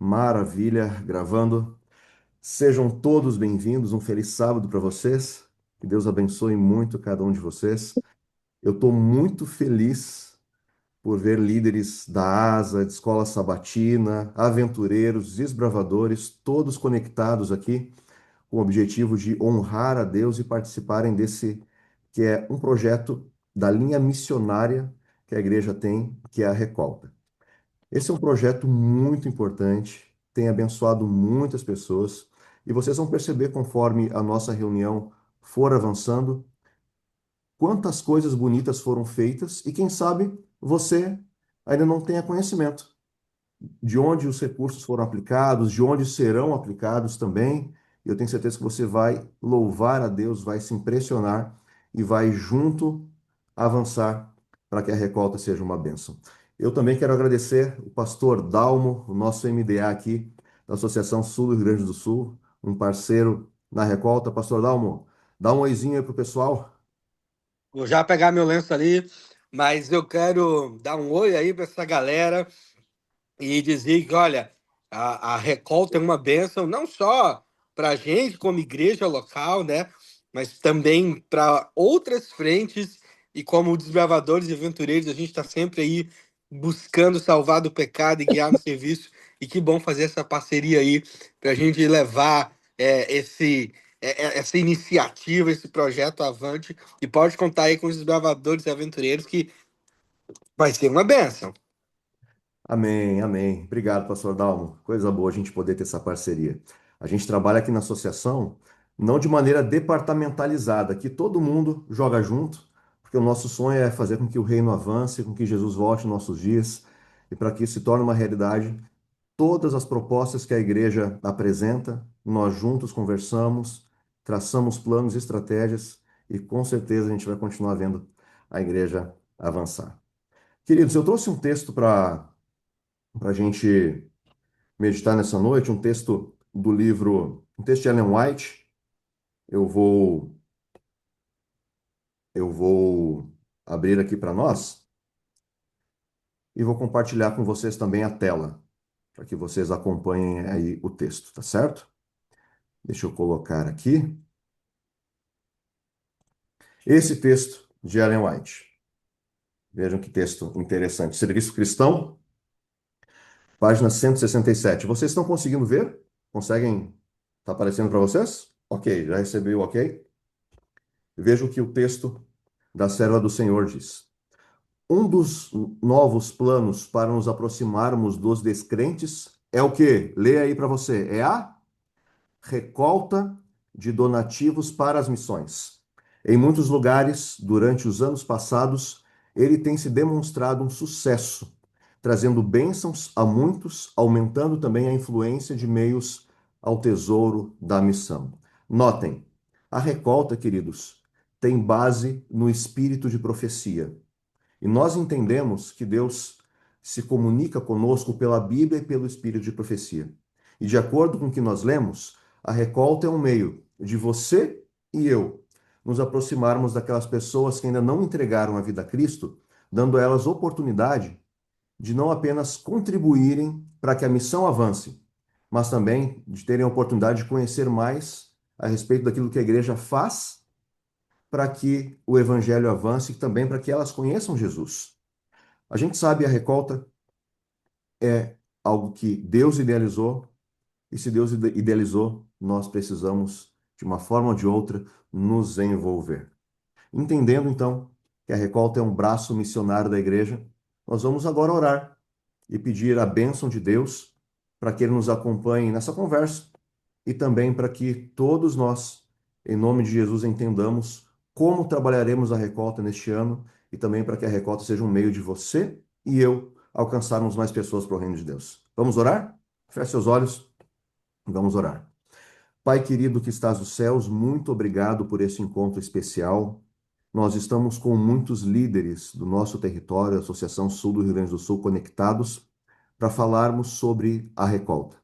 Maravilha, gravando. Sejam todos bem-vindos. Um feliz sábado para vocês. Que Deus abençoe muito cada um de vocês. Eu estou muito feliz por ver líderes da ASA, de Escola Sabatina, aventureiros, desbravadores, todos conectados aqui com o objetivo de honrar a Deus e participarem desse que é um projeto da linha missionária que a igreja tem, que é a Recolta. Esse é um projeto muito importante, tem abençoado muitas pessoas, e vocês vão perceber conforme a nossa reunião for avançando, quantas coisas bonitas foram feitas, e quem sabe você ainda não tenha conhecimento de onde os recursos foram aplicados, de onde serão aplicados também. Eu tenho certeza que você vai louvar a Deus, vai se impressionar e vai junto avançar para que a recolta seja uma bênção. Eu também quero agradecer o pastor Dalmo, o nosso MDA aqui da Associação Sul do Rio Grande do Sul, um parceiro na recolta. Pastor Dalmo, dá um oizinho aí pro pessoal. Vou já pegar meu lenço ali, mas eu quero dar um oi aí para essa galera e dizer que, olha, a Recolta é uma bênção não só para a gente como igreja local, né, mas também para outras frentes e como desbravadores e aventureiros, a gente está sempre aí buscando salvar do pecado e guiar no serviço. E que bom fazer essa parceria aí para a gente levar essa iniciativa, esse projeto avante. E pode contar aí com os desbravadores e aventureiros que vai ser uma bênção. Amém, amém. Obrigado, pastor Dalmo. Coisa boa a gente poder ter essa parceria. A gente trabalha aqui na associação não de maneira departamentalizada, que todo mundo joga junto, porque o nosso sonho é fazer com que o reino avance, com que Jesus volte nos nossos dias, e para que isso se torne uma realidade, todas as propostas que a igreja apresenta, nós juntos conversamos, traçamos planos e estratégias, e com certeza a gente vai continuar vendo a igreja avançar. Queridos, eu trouxe um texto para a gente meditar nessa noite, um texto do livro, um texto de Ellen White. Eu vou, eu vou abrir aqui para nós e vou compartilhar com vocês também a tela, para que vocês acompanhem aí o texto, tá certo? Deixa eu colocar aqui esse texto de Ellen White. Vejam que texto interessante. Serviço Cristão, página 167. Vocês estão conseguindo ver? Conseguem? Está aparecendo para vocês? Ok, já recebi o ok. Veja o que o texto da serva do Senhor diz. Um dos novos planos para nos aproximarmos dos descrentes é o quê? Lê aí para você. É a recolta de donativos para as missões. Em muitos lugares, durante os anos passados, ele tem se demonstrado um sucesso, trazendo bênçãos a muitos, aumentando também a influência de meios ao tesouro da missão. Notem, a recolta, queridos, tem base no espírito de profecia. E nós entendemos que Deus se comunica conosco pela Bíblia e pelo espírito de profecia. E de acordo com o que nós lemos, a recolta é um meio de você e eu nos aproximarmos daquelas pessoas que ainda não entregaram a vida a Cristo, dando a elas oportunidade de não apenas contribuírem para que a missão avance, mas também de terem a oportunidade de conhecer mais a respeito daquilo que a igreja faz para que o evangelho avance e também para que elas conheçam Jesus. A gente sabe a recolta é algo que Deus idealizou, e se Deus idealizou, nós precisamos, de uma forma ou de outra, nos envolver. Entendendo, então, que a recolta é um braço missionário da igreja, nós vamos agora orar e pedir a bênção de Deus para que Ele nos acompanhe nessa conversa e também para que todos nós, em nome de Jesus, entendamos como trabalharemos a recolta neste ano e também para que a recolta seja um meio de você e eu alcançarmos mais pessoas para o reino de Deus. Vamos orar? Feche seus olhos e vamos orar. Pai querido que estás nos céus, muito obrigado por esse encontro especial. Nós estamos com muitos líderes do nosso território, Associação Sul do Rio Grande do Sul, conectados para falarmos sobre a recolta.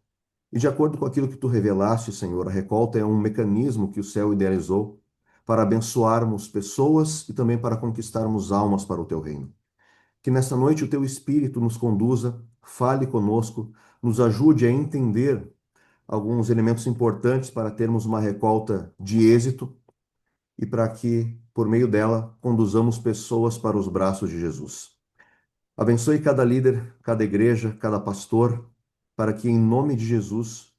E de acordo com aquilo que tu revelaste, Senhor, a recolta é um mecanismo que o céu idealizou para abençoarmos pessoas e também para conquistarmos almas para o teu reino. Que nesta noite o teu Espírito nos conduza, fale conosco, nos ajude a entender alguns elementos importantes para termos uma recolta de êxito e para que, por meio dela, conduzamos pessoas para os braços de Jesus. Abençoe cada líder, cada igreja, cada pastor, para que, em nome de Jesus,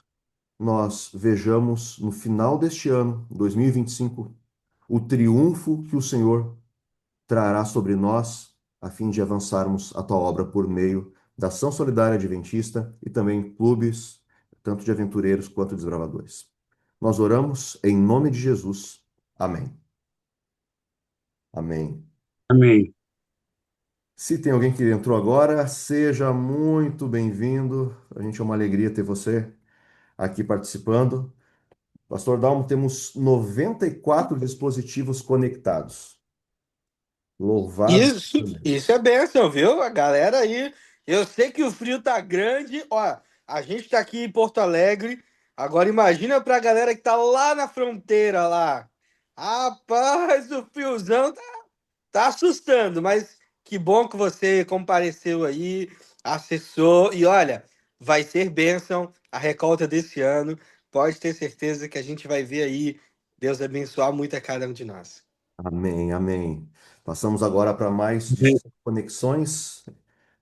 nós vejamos no final deste ano, 2025, o triunfo que o Senhor trará sobre nós, a fim de avançarmos a tua obra por meio da Ação Solidária Adventista e também clubes, tanto de aventureiros quanto desbravadores. Nós oramos em nome de Jesus. Amém. Amém. Amém. Se tem alguém que entrou agora, seja muito bem-vindo. A gente é uma alegria ter você aqui participando. Pastor Dalmo, temos 94 dispositivos conectados. Louvado Isso, seja isso é Deus. bênção, viu? A galera aí. Eu sei que o frio tá grande. Ó, a gente tá aqui em Porto Alegre. Agora imagina pra galera que tá lá na fronteira lá. Rapaz, o friozão tá assustando, mas que bom que você compareceu aí, acessou. E olha, vai ser bênção a recolta desse ano. Pode ter certeza que a gente vai ver aí Deus abençoar muito a cada um de nós. Amém, amém. Passamos agora para mais de 100 conexões.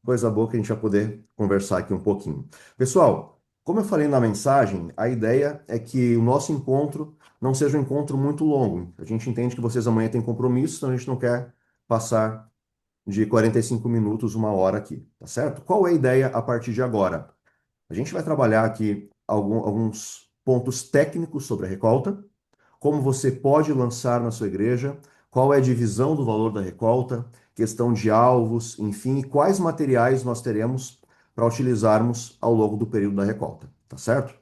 Coisa boa que a gente vai poder conversar aqui um pouquinho. Pessoal, como eu falei na mensagem, a ideia é que o nosso encontro não seja um encontro muito longo. A gente entende que vocês amanhã têm compromisso, então a gente não quer passar de 45 minutos, uma hora aqui, tá certo? Qual é a ideia a partir de agora? A gente vai trabalhar aqui alguns pontos técnicos sobre a recolta, como você pode lançar na sua igreja, qual é a divisão do valor da recolta, questão de alvos, enfim, e quais materiais nós teremos para utilizarmos ao longo do período da recolta, tá certo?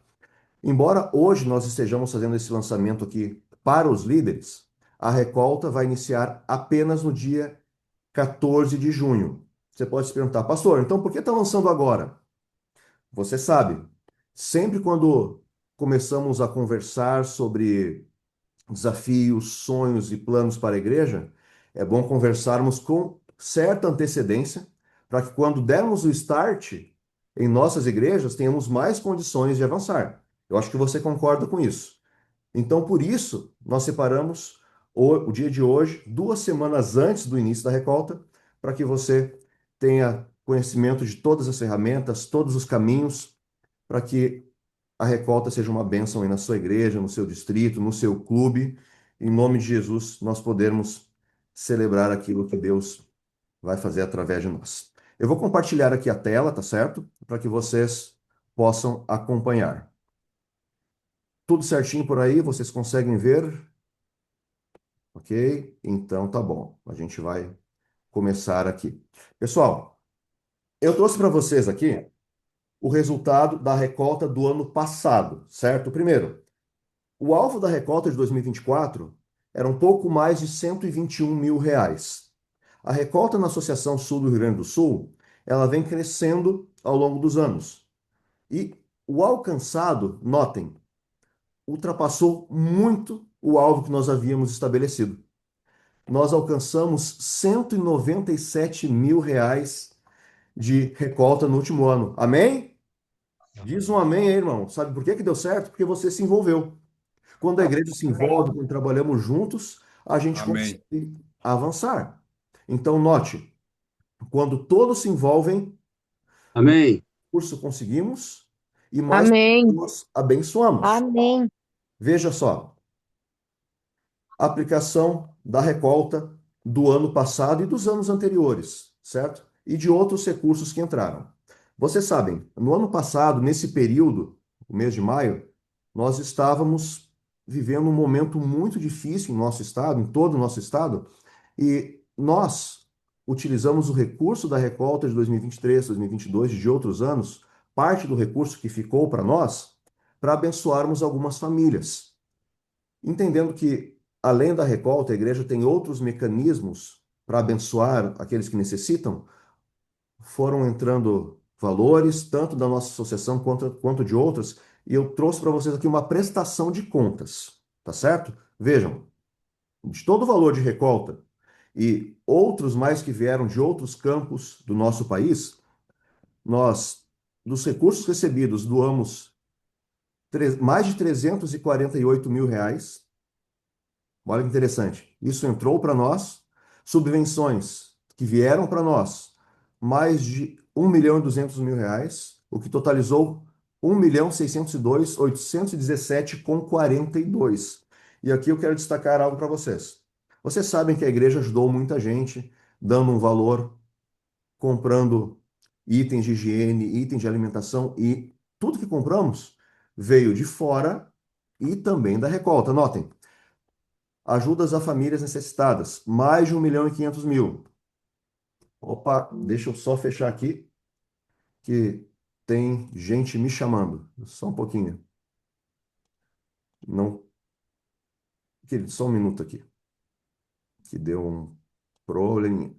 Embora hoje nós estejamos fazendo esse lançamento aqui para os líderes, a recolta vai iniciar apenas no dia 14 de junho. Você pode se perguntar, pastor, então por que está lançando agora? Você sabe, sempre quando começamos a conversar sobre desafios, sonhos e planos para a igreja, é bom conversarmos com certa antecedência, para que quando dermos o start em nossas igrejas, tenhamos mais condições de avançar. Eu acho que você concorda com isso. Então, por isso, nós separamos o dia de hoje, 2 semanas antes do início da recolta, para que você tenha conhecimento de todas as ferramentas, todos os caminhos, para que a recolta seja uma bênção aí na sua igreja, no seu distrito, no seu clube. Em nome de Jesus, nós podermos celebrar aquilo que Deus vai fazer através de nós. Eu vou compartilhar aqui a tela, tá certo? Para que vocês possam acompanhar. Tudo certinho por aí, vocês conseguem ver? Ok? Então tá bom. A gente vai começar aqui. Pessoal, eu trouxe para vocês aqui o resultado da recolta do ano passado, certo? Primeiro, o alvo da recolta de 2024 era um pouco mais de 121 mil reais. A recolta na Associação Sul do Rio Grande do Sul, ela vem crescendo ao longo dos anos. E o alcançado, notem, ultrapassou muito o alvo que nós havíamos estabelecido. Nós alcançamos 197 mil reais de recolta no último ano. Amém? Diz um amém aí, irmão. Sabe por que que deu certo? Porque você se envolveu. Quando a igreja se envolve, quando trabalhamos juntos, a gente Amém. consegue avançar. Então, note, quando todos se envolvem, mais Amém. recurso conseguimos e mais Amém. pessoas abençoamos. Amém. Veja só, aplicação da recolta do ano passado e dos anos anteriores, certo? E de outros recursos que entraram. Vocês sabem, no ano passado, nesse período, o mês de maio, nós estávamos vivendo um momento muito difícil em nosso estado, em todo o nosso estado, e nós utilizamos o recurso da recolta de 2023, 2022 e de outros anos, parte do recurso que ficou para nós, para abençoarmos algumas famílias. Entendendo que, além da recolta, a igreja tem outros mecanismos para abençoar aqueles que necessitam, foram entrando valores, tanto da nossa associação quanto de outras, e eu trouxe para vocês aqui uma prestação de contas, tá certo? Vejam, de todo o valor de recolta e outros mais que vieram de outros campos do nosso país, nós dos recursos recebidos, doamos mais de 348 mil reais. Olha que interessante. Isso entrou para nós, subvenções que vieram para nós, mais de 1.200.000 reais, o que totalizou 1.602.817,42. E aqui eu quero destacar algo para vocês. Vocês sabem que a igreja ajudou muita gente, dando um valor, comprando itens de higiene, itens de alimentação, e tudo que compramos veio de fora e também da recolta. Notem, ajudas a famílias necessitadas, mais de 1.500.000. Opa, deixa eu só fechar aqui, que tem gente me chamando. Só um pouquinho. Não, querido, só um minuto aqui, que deu um problema.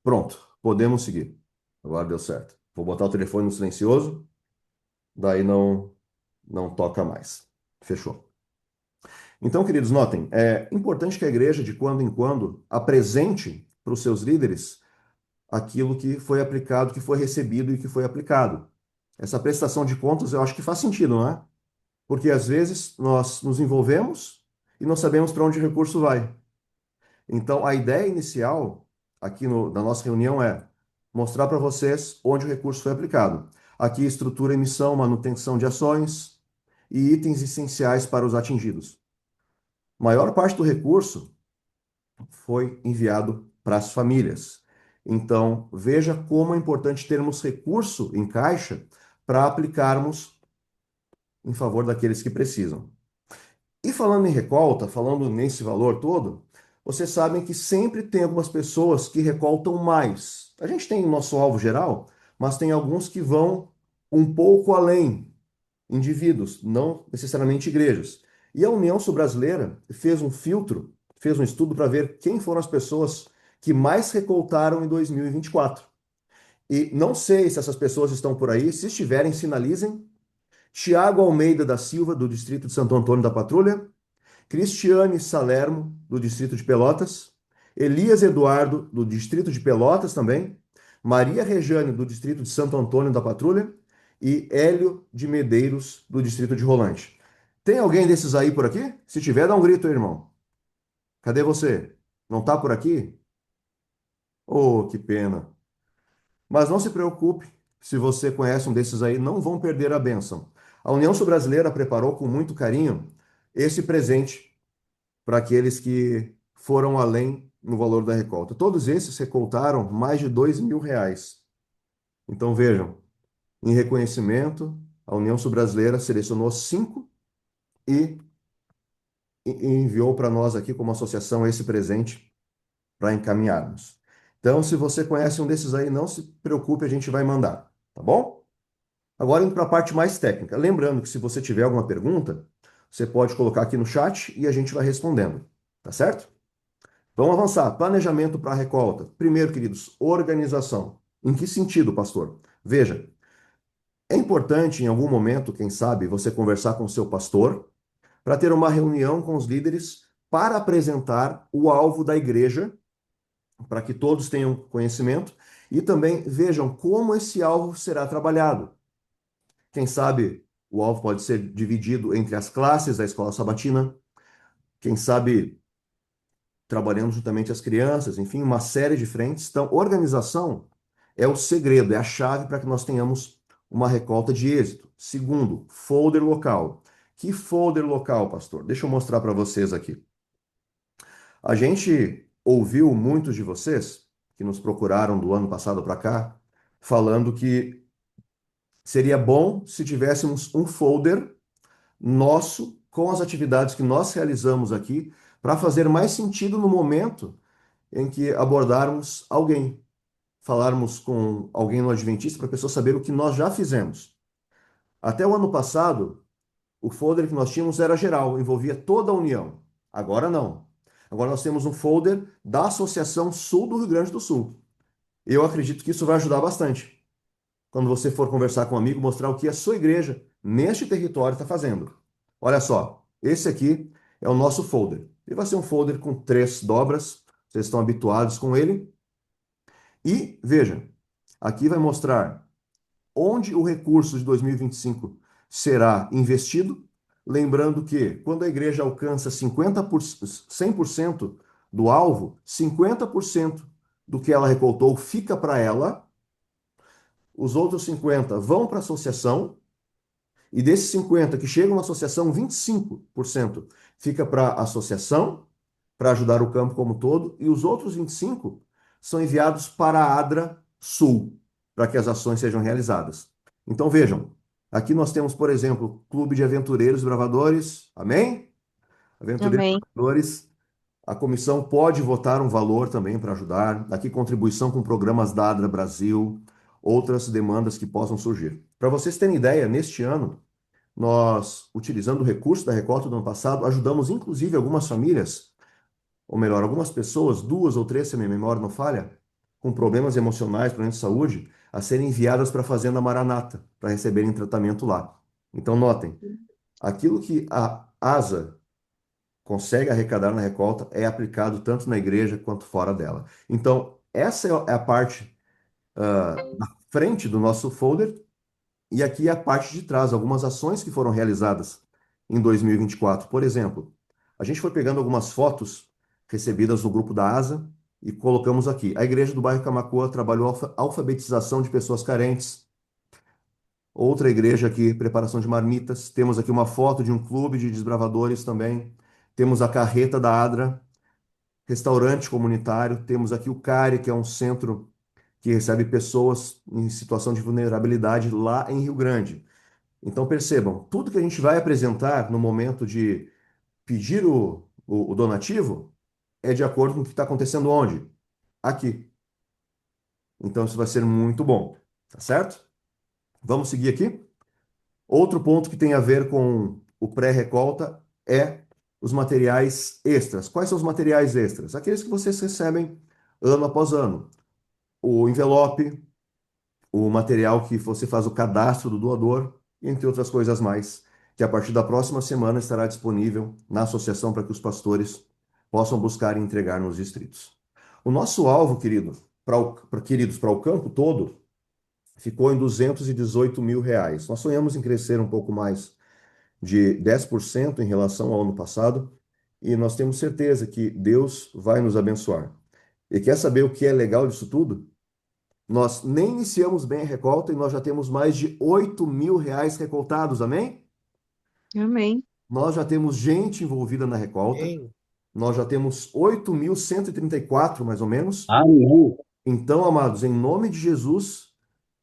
Pronto, podemos seguir. Agora deu certo. Vou botar o telefone no silencioso, daí não toca mais. Fechou. Então, queridos, notem, é importante que a igreja, de quando em quando, apresente para os seus líderes aquilo que foi aplicado, que foi recebido e que foi aplicado. Essa prestação de contas eu acho que faz sentido, não é? Porque às vezes nós nos envolvemos e não sabemos para onde o recurso vai. Então, a ideia inicial aqui da nossa reunião é mostrar para vocês onde o recurso foi aplicado. Aqui, estrutura, emissão, manutenção de ações e itens essenciais para os atingidos. Maior parte do recurso foi enviado para as famílias. Então, veja como é importante termos recurso em caixa para aplicarmos em favor daqueles que precisam. E falando em recolta, falando nesse valor todo, vocês sabem que sempre tem algumas pessoas que recoltam mais. A gente tem o nosso alvo geral, mas tem alguns que vão um pouco além, indivíduos, não necessariamente igrejas. E a União Sul-Brasileira fez um filtro, fez um estudo para ver quem foram as pessoas que mais recoltaram em 2024. E não sei se essas pessoas estão por aí, se estiverem, sinalizem. Tiago Almeida da Silva, do Distrito de Santo Antônio da Patrulha, Cristiane Salermo, do Distrito de Pelotas, Elias Eduardo, do Distrito de Pelotas também, Maria Rejane, do Distrito de Santo Antônio da Patrulha, e Hélio de Medeiros, do Distrito de Rolante. Tem alguém desses aí por aqui? Se tiver, dá um grito aí, irmão. Cadê você? Não tá por aqui? Oh, que pena. Mas não se preocupe, se você conhece um desses aí, não vão perder a bênção. A União Sul-Brasileira preparou com muito carinho esse presente para aqueles que foram além no valor da recolta. Todos esses recoltaram mais de 2.000 reais. Então vejam, em reconhecimento, a União Sul-Brasileira selecionou 5 e enviou para nós aqui como associação esse presente para encaminharmos. Então, se você conhece um desses aí, não se preocupe, a gente vai mandar, tá bom? Agora indo para a parte mais técnica. Lembrando que se você tiver alguma pergunta, você pode colocar aqui no chat e a gente vai respondendo, tá certo? Vamos avançar. Planejamento para a recolta. Primeiro, queridos, organização. Em que sentido, pastor? Veja, é importante em algum momento, quem sabe, você conversar com o seu pastor para ter uma reunião com os líderes para apresentar o alvo da igreja, para que todos tenham conhecimento e também vejam como esse alvo será trabalhado. Quem sabe o alvo pode ser dividido entre as classes da escola sabatina, quem sabe trabalhando juntamente as crianças, enfim, uma série de frentes. Então, organização é o segredo, é a chave para que nós tenhamos uma recolta de êxito. Segundo, folder local. Que folder local, pastor? Deixa eu mostrar para vocês aqui. A gente ouviu muitos de vocês que nos procuraram do ano passado para cá, falando que seria bom se tivéssemos um folder nosso com as atividades que nós realizamos aqui para fazer mais sentido no momento em que abordarmos alguém, falarmos com alguém no Adventista para a pessoa saber o que nós já fizemos. Até o ano passado, o folder que nós tínhamos era geral, envolvia toda a União. Agora não. Agora nós temos um folder da Associação Sul do Rio Grande do Sul. Eu acredito que isso vai ajudar bastante. Quando você for conversar com um amigo, mostrar o que a sua igreja, neste território, está fazendo. Olha só, esse aqui é o nosso folder. E vai ser um folder com 3 dobras, vocês estão habituados com ele. E veja, aqui vai mostrar onde o recurso de 2025 será investido. Lembrando que quando a igreja alcança 100% do alvo, 50% do que ela recoltou fica para ela, os outros 50 vão para a associação, e desses 50 que chegam na associação, 25% fica para a associação, para ajudar o campo como um todo, e os outros 25 são enviados para a ADRA Sul, para que as ações sejam realizadas. Então vejam, aqui nós temos, por exemplo, Clube de Aventureiros e Bravadores, amém? Aventureiros e Amém. Bravadores, a comissão pode votar um valor também para ajudar. Aqui, contribuição com programas da ADRA Brasil, outras demandas que possam surgir. Para vocês terem ideia, neste ano, nós, utilizando o recurso da recolta do ano passado, ajudamos inclusive algumas famílias, ou melhor, algumas pessoas, 2 ou 3, se a minha memória não falha, com problemas emocionais, problemas de saúde, a serem enviadas para a Fazenda Maranata, para receberem tratamento lá. Então, notem, aquilo que a ASA consegue arrecadar na recolta é aplicado tanto na igreja quanto fora dela. Então, essa é a parte da frente do nosso folder, e aqui é a parte de trás, algumas ações que foram realizadas em 2024. Por exemplo, a gente foi pegando algumas fotos recebidas no grupo da ASA e colocamos aqui. A igreja do bairro Camaquã trabalhou alfabetização de pessoas carentes. Outra igreja aqui, preparação de marmitas. Temos aqui uma foto de um clube de desbravadores também. Temos a carreta da ADRA, restaurante comunitário. Temos aqui o CARE, que é um centro que recebe pessoas em situação de vulnerabilidade lá em Rio Grande. Então percebam, tudo que a gente vai apresentar no momento de pedir o donativo é de acordo com o que está acontecendo onde? Aqui. Então isso vai ser muito bom, tá certo? Vamos seguir aqui. Outro ponto que tem a ver com o pré-recolta é os materiais extras. Quais são os materiais extras? Aqueles que vocês recebem ano após ano. O envelope, o material que você faz o cadastro do doador, entre outras coisas mais, que a partir da próxima semana estará disponível na associação para que os pastores possam buscar e entregar nos distritos. O nosso alvo, queridos, para o campo todo, ficou em R$ 218 mil. Nós sonhamos em crescer um pouco mais de 10% em relação ao ano passado, e nós temos certeza que Deus vai nos abençoar. E quer saber o que é legal disso tudo? Nós nem iniciamos bem a recolta e nós já temos mais de R$ 8 mil recoltados, amém? Amém. Nós já temos gente envolvida na recolta, Amém. nós já temos 8.134, mais ou menos. Amém. Então, amados, em nome de Jesus,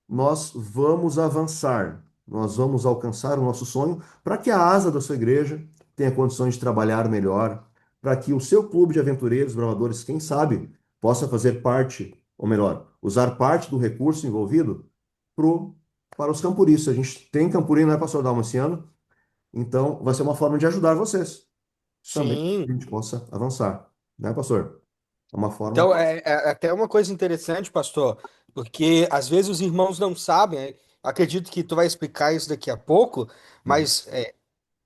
nós vamos avançar, nós vamos alcançar o nosso sonho para que a asa da sua igreja tenha condições de trabalhar melhor, para que o seu clube de aventureiros, bravadores, quem sabe, possa fazer parte, ou melhor, usar parte do recurso envolvido para os campuristas. A gente tem campurim, não é, pastor Dalmo, esse ano, então vai ser uma forma de ajudar vocês também, que Sim. a gente possa avançar, né, pastor? É uma forma. Então, é até uma coisa interessante, pastor, porque às vezes os irmãos não sabem, acredito que tu vai explicar isso daqui a pouco, Uhum. mas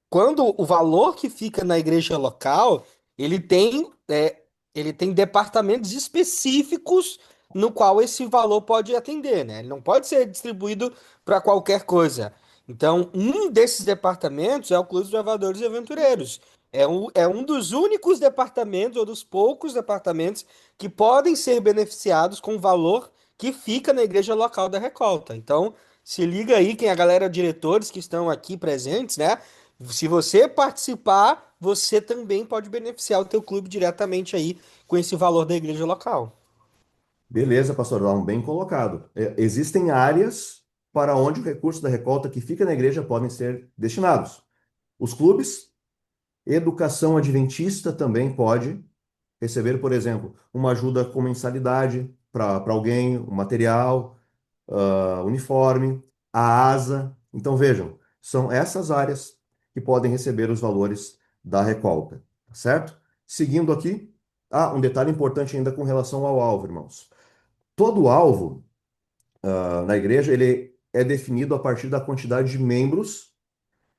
quando o valor que fica na igreja local, ele tem departamentos específicos no qual esse valor pode atender, né? Ele não pode ser distribuído para qualquer coisa. Então, um desses departamentos é o Clube dos Bravadores e Aventureiros. É um dos únicos departamentos, ou dos poucos departamentos, que podem ser beneficiados com o valor que fica na igreja local da Recolta. Então, se liga aí, quem é a galera, diretores que estão aqui presentes, né? Se você participar, você também pode beneficiar o teu clube diretamente aí com esse valor da igreja local. Beleza, pastor Dalmo, bem colocado. Existem áreas para onde o recurso da recolta que fica na igreja podem ser destinados. Os clubes, educação adventista também pode receber, por exemplo, uma ajuda com mensalidade para alguém, um material, uniforme, a asa. Então, vejam, são essas áreas que podem receber os valores da recolta, tá certo? Seguindo aqui, um detalhe importante ainda com relação ao alvo, irmãos. Todo alvo, na igreja, ele é definido a partir da quantidade de membros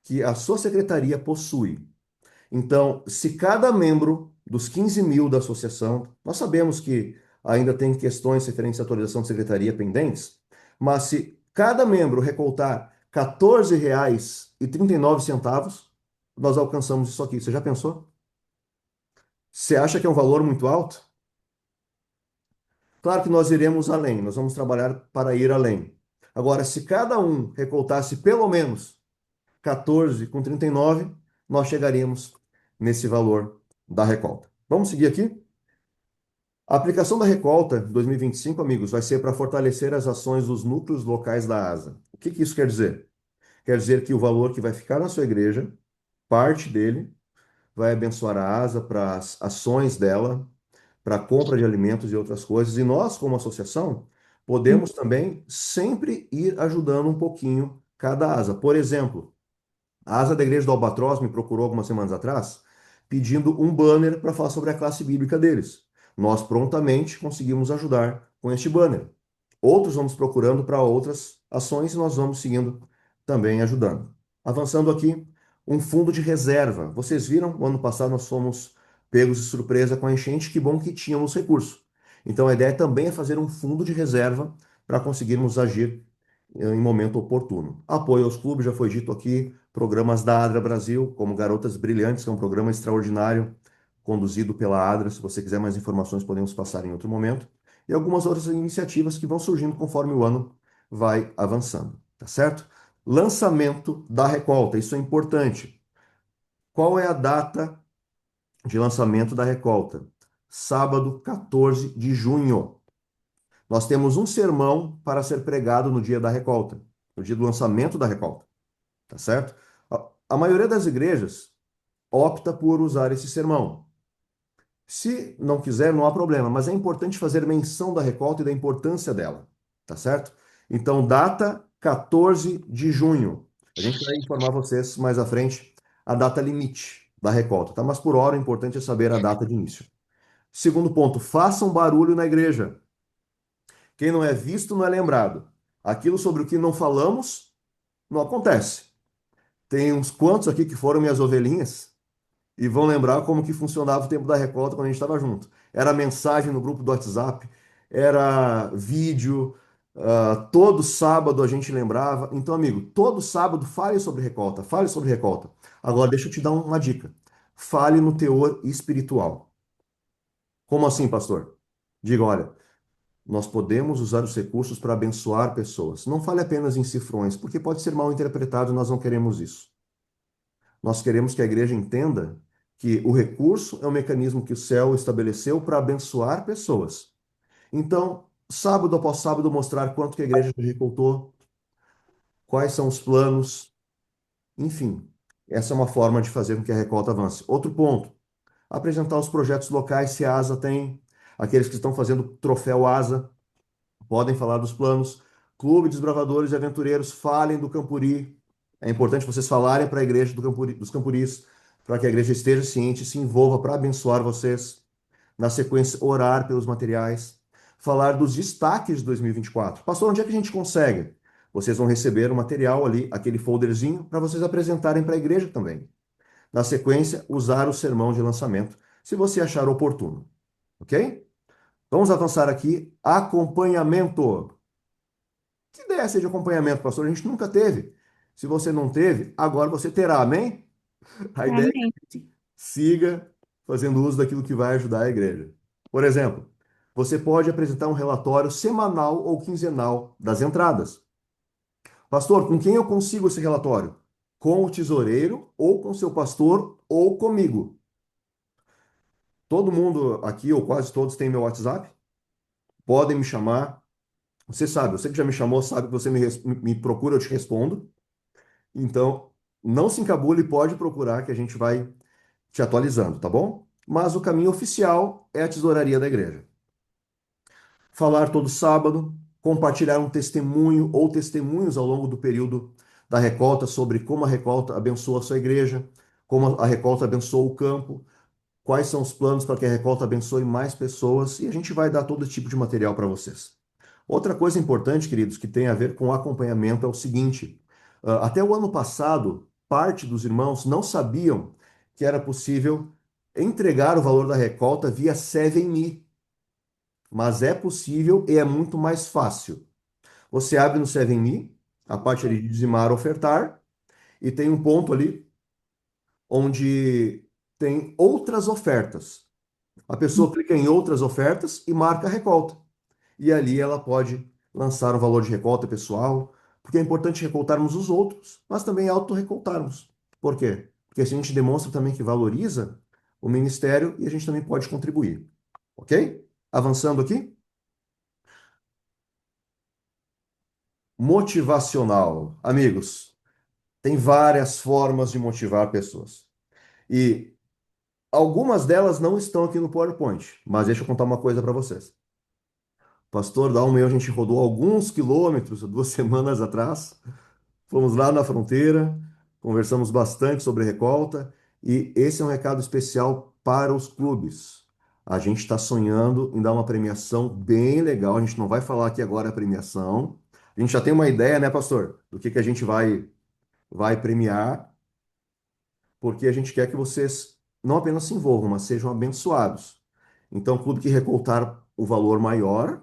que a sua secretaria possui. Então, se cada membro dos 15 mil da associação, nós sabemos que ainda tem questões referentes à atualização de secretaria pendentes, mas se cada membro recoltar R$ 14,39, nós alcançamos isso aqui. Você já pensou? Você acha que é um valor muito alto? Claro que nós iremos além, nós vamos trabalhar para ir além. Agora, se cada um recoltasse pelo menos 14,39, nós chegaríamos nesse valor da recolta. Vamos seguir aqui? A aplicação da recolta 2025, amigos, vai ser para fortalecer as ações dos núcleos locais da ASA. O que que isso quer dizer? Quer dizer que o valor que vai ficar na sua igreja, parte dele, vai abençoar a ASA para as ações dela, para a compra de alimentos e outras coisas. E nós, como associação, podemos também sempre ir ajudando um pouquinho cada asa. Por exemplo, a asa da Igreja do Albatroz me procurou algumas semanas atrás, pedindo um banner para falar sobre a classe bíblica deles. Nós prontamente conseguimos ajudar com este banner. Outros vamos procurando para outras ações e nós vamos seguindo também ajudando. Avançando aqui, um fundo de reserva. Vocês viram, no ano passado nós fomos pegos de surpresa com a enchente, que bom que tínhamos recurso. Então a ideia também é fazer um fundo de reserva para conseguirmos agir em momento oportuno. Apoio aos clubes, já foi dito aqui, programas da ADRA Brasil, como Garotas Brilhantes, que é um programa extraordinário conduzido pela ADRA. Se você quiser mais informações, podemos passar em outro momento. E algumas outras iniciativas que vão surgindo conforme o ano vai avançando, tá certo? Lançamento da recolta, isso é importante. Qual é a data de lançamento da recolta? Sábado, 14 de junho. Nós temos um sermão para ser pregado no dia da recolta, no dia do lançamento da recolta, tá certo? A maioria das igrejas opta por usar esse sermão. Se não quiser, não há problema, mas é importante fazer menção da recolta e da importância dela, tá certo? Então, data 14 de junho. A gente vai informar vocês mais à frente a data limite da recolta, tá? Mas por hora, o importante é saber a data de início. Segundo ponto, façam barulho na igreja. Quem não é visto não é lembrado. Aquilo sobre o que não falamos não acontece. Tem uns quantos aqui que foram minhas ovelhinhas e vão lembrar como que funcionava o tempo da recolta quando a gente estava junto. Era mensagem no grupo do WhatsApp, era vídeo, todo sábado a gente lembrava. Então, amigo, todo sábado fale sobre recolta, fale sobre recolta. Agora, deixa eu te dar uma dica. Fale no teor espiritual. Como assim, pastor? Diga, olha, nós podemos usar os recursos para abençoar pessoas. Não fale apenas em cifrões, porque pode ser mal interpretado e nós não queremos isso. Nós queremos que a igreja entenda que o recurso é um mecanismo que o céu estabeleceu para abençoar pessoas. Então, sábado após sábado, mostrar quanto que a igreja recoltou, quais são os planos, enfim. Essa é uma forma de fazer com que a recolta avance. Outro ponto, apresentar os projetos locais se a ASA tem, aqueles que estão fazendo troféu ASA, podem falar dos planos. Clube dos Bravadores e Aventureiros, falem do Campuri. É importante vocês falarem para a igreja dos Campuris, para que a igreja esteja ciente, se envolva para abençoar vocês. Na sequência, orar pelos materiais. Falar dos destaques de 2024. Pastor, onde é que a gente consegue? Vocês vão receber o material ali, aquele folderzinho, para vocês apresentarem para a igreja também. Na sequência, usar o sermão de lançamento, se você achar oportuno. Ok? Vamos avançar aqui. Acompanhamento. Que ideia é essa de acompanhamento, pastor? A gente nunca teve. Se você não teve, agora você terá, amém? A ideia é que Amém. a gente siga fazendo uso daquilo que vai ajudar a igreja. Por exemplo, você pode apresentar um relatório semanal ou quinzenal das entradas. Pastor, com quem eu consigo esse relatório? Com o tesoureiro, ou com seu pastor, ou comigo. Todo mundo aqui, ou quase todos, tem meu WhatsApp. Podem me chamar. Você sabe, você que já me chamou, sabe que você me procura, eu te respondo. Então, não se encabule, pode procurar que a gente vai te atualizando, tá bom? Mas o caminho oficial é a tesouraria da igreja. Falar todo sábado, compartilhar um testemunho ou testemunhos ao longo do período da recolta sobre como a recolta abençoa a sua igreja, como a recolta abençoa o campo, quais são os planos para que a recolta abençoe mais pessoas e a gente vai dar todo tipo de material para vocês. Outra coisa importante, queridos, que tem a ver com acompanhamento é o seguinte: até o ano passado, parte dos irmãos não sabiam que era possível entregar o valor da recolta via 7Me, mas é possível e é muito mais fácil. Você abre no 7Me, a parte ali de dizimar, ofertar, e tem um ponto ali onde tem outras ofertas. A pessoa clica em outras ofertas e marca a recolta. E ali ela pode lançar o valor de recolta pessoal, porque é importante recoltarmos os outros, mas também autorrecoltarmos. Por quê? Porque assim a gente demonstra também que valoriza o ministério e a gente também pode contribuir. Ok? Avançando aqui. Motivacional. Amigos, tem várias formas de motivar pessoas. E algumas delas não estão aqui no PowerPoint, mas deixa eu contar uma coisa para vocês. Pastor, dá um meio, a gente rodou alguns quilômetros 2 semanas atrás. Fomos lá na fronteira, conversamos bastante sobre recolta e esse é um recado especial para os clubes. A gente está sonhando em dar uma premiação bem legal. A gente não vai falar aqui agora a premiação. A gente já tem uma ideia, né, pastor, do que a gente vai premiar, porque a gente quer que vocês não apenas se envolvam, mas sejam abençoados. Então, o clube que recoltar o valor maior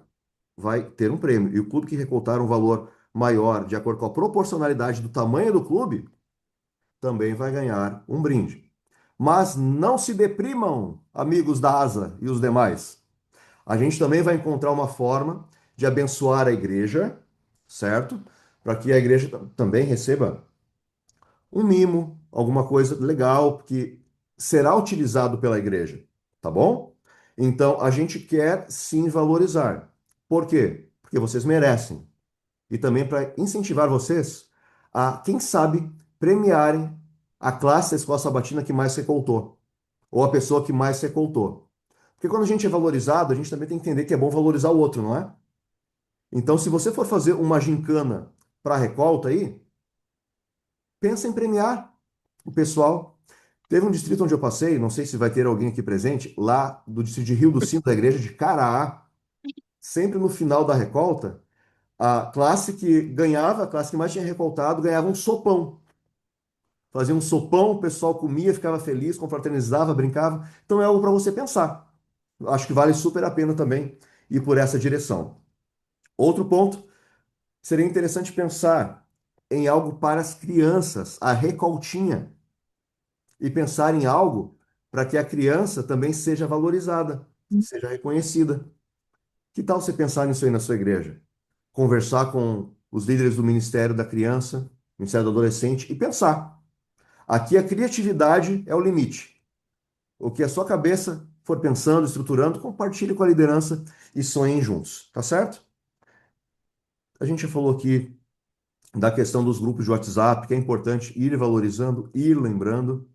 vai ter um prêmio. E o clube que recoltar um valor maior, de acordo com a proporcionalidade do tamanho do clube, também vai ganhar um brinde. Mas não se deprimam, amigos da ASA e os demais. A gente também vai encontrar uma forma de abençoar a igreja, certo? Para que a igreja também receba um mimo, alguma coisa legal que será utilizado pela igreja, tá bom? Então a gente quer sim valorizar. Por quê? Porque vocês merecem. E também para incentivar vocês a, quem sabe, premiarem a classe da escola sabatina que mais recoltou, ou a pessoa que mais recoltou. Porque quando a gente é valorizado, a gente também tem que entender que é bom valorizar o outro, não é? Então, se você for fazer uma gincana para recolta aí, pensa em premiar o pessoal. Teve um distrito onde eu passei, não sei se vai ter alguém aqui presente, lá do distrito de Rio do Cinto, da igreja de Caraá, sempre no final da recolta, a classe que ganhava, a classe que mais tinha recoltado, ganhava um sopão. Fazia um sopão, o pessoal comia, ficava feliz, confraternizava, brincava. Então é algo para você pensar. Acho que vale super a pena também ir por essa direção. Outro ponto, seria interessante pensar em algo para as crianças, a recoltinha, e pensar em algo para que a criança também seja valorizada, seja reconhecida. Que tal você pensar nisso aí na sua igreja? Conversar com os líderes do Ministério da Criança, Ministério do Adolescente e pensar. Aqui a criatividade é o limite. O que a sua cabeça for pensando, estruturando, compartilhe com a liderança e sonhem juntos, tá certo? A gente já falou aqui da questão dos grupos de WhatsApp, que é importante ir valorizando, ir lembrando,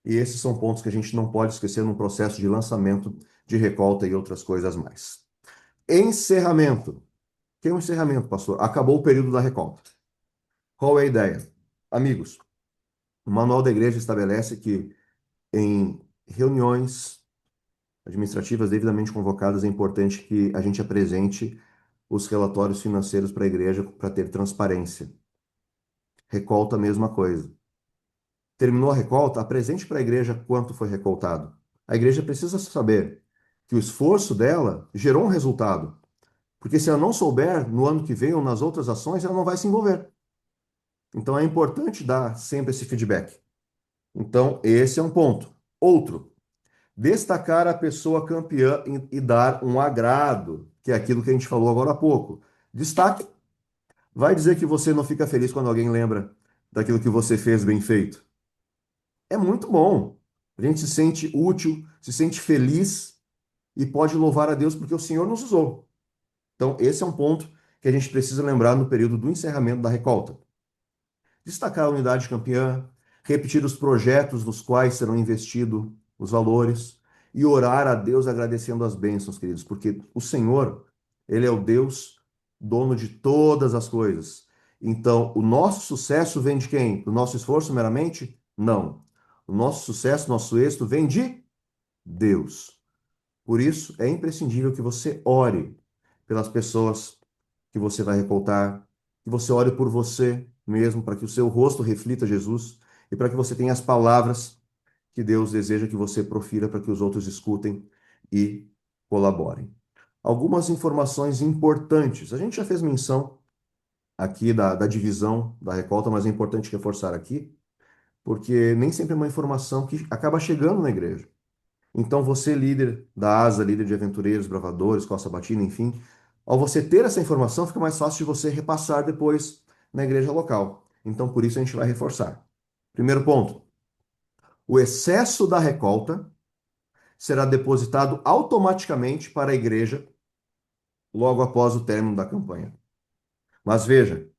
e esses são pontos que a gente não pode esquecer no processo de lançamento de recolta e outras coisas mais. Encerramento. O que é um encerramento, pastor? Acabou o período da recolta. Qual é a ideia? Amigos, o manual da igreja estabelece que em reuniões administrativas devidamente convocadas, é importante que a gente apresente os relatórios financeiros para a igreja para ter transparência. Recolta, a mesma coisa. Terminou a recolta, apresente para a igreja quanto foi recoltado. A igreja precisa saber que o esforço dela gerou um resultado. Porque se ela não souber, no ano que vem ou nas outras ações, ela não vai se envolver. Então é importante dar sempre esse feedback. Então, esse é um ponto. Outro, destacar a pessoa campeã e dar um agrado, que é aquilo que a gente falou agora há pouco. Destaque. Vai dizer que você não fica feliz quando alguém lembra daquilo que você fez bem feito. É muito bom. A gente se sente útil, se sente feliz e pode louvar a Deus porque o Senhor nos usou. Então, esse é um ponto que a gente precisa lembrar no período do encerramento da recolta. Destacar a unidade campeã, repetir os projetos nos quais serão investidos os valores e orar a Deus agradecendo as bênçãos, queridos, porque o Senhor, Ele é o Deus dono de todas as coisas. Então, o nosso sucesso vem de quem? Do nosso esforço meramente? Não. O nosso sucesso, nosso êxito vem de Deus. Por isso, é imprescindível que você ore pelas pessoas que você vai recoltar, que você ore por você mesmo, para que o seu rosto reflita Jesus e para que você tenha as palavras que Deus deseja que você profira para que os outros escutem e colaborem. Algumas informações importantes. A gente já fez menção aqui da divisão da recolta, mas é importante reforçar aqui, porque nem sempre é uma informação que acaba chegando na igreja. Então, você, líder da ASA, líder de aventureiros, bravadores, Costa Batina, enfim, ao você ter essa informação, fica mais fácil de você repassar depois na igreja local. Então, por isso a gente vai reforçar. Primeiro ponto: o excesso da recolta será depositado automaticamente para a igreja logo após o término da campanha. Mas veja,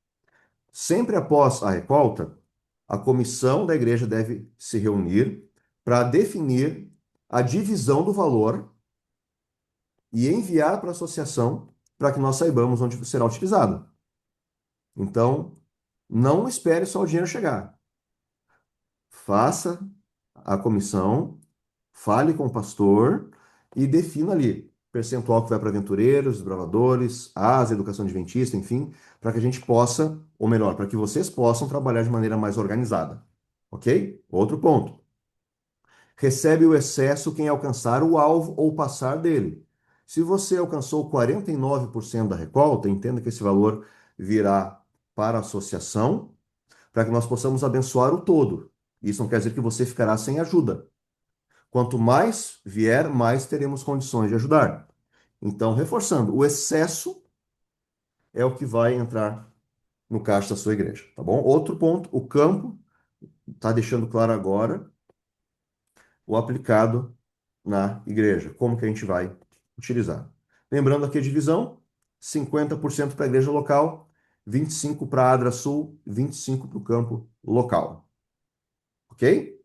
sempre após a recolta, a comissão da igreja deve se reunir para definir a divisão do valor e enviar para a associação para que nós saibamos onde será utilizado. Então, não espere só o dinheiro chegar. Faça a comissão, fale com o pastor e defina ali percentual que vai para aventureiros, bravadores, asa, educação adventista, enfim, para que a gente possa, ou melhor, para que vocês possam trabalhar de maneira mais organizada. Ok? Outro ponto. Recebe o excesso quem alcançar o alvo ou passar dele. Se você alcançou 49% da recolta, entenda que esse valor virá para a associação, para que nós possamos abençoar o todo. Isso não quer dizer que você ficará sem ajuda. Quanto mais vier, mais teremos condições de ajudar. Então, reforçando, o excesso é o que vai entrar no caixa da sua igreja, tá bom? Outro ponto, o campo está deixando claro agora o aplicado na igreja. Como que a gente vai utilizar? Lembrando aqui a divisão: 50% para a igreja local, 25% para a Adra Sul, 25% para o campo local. Ok?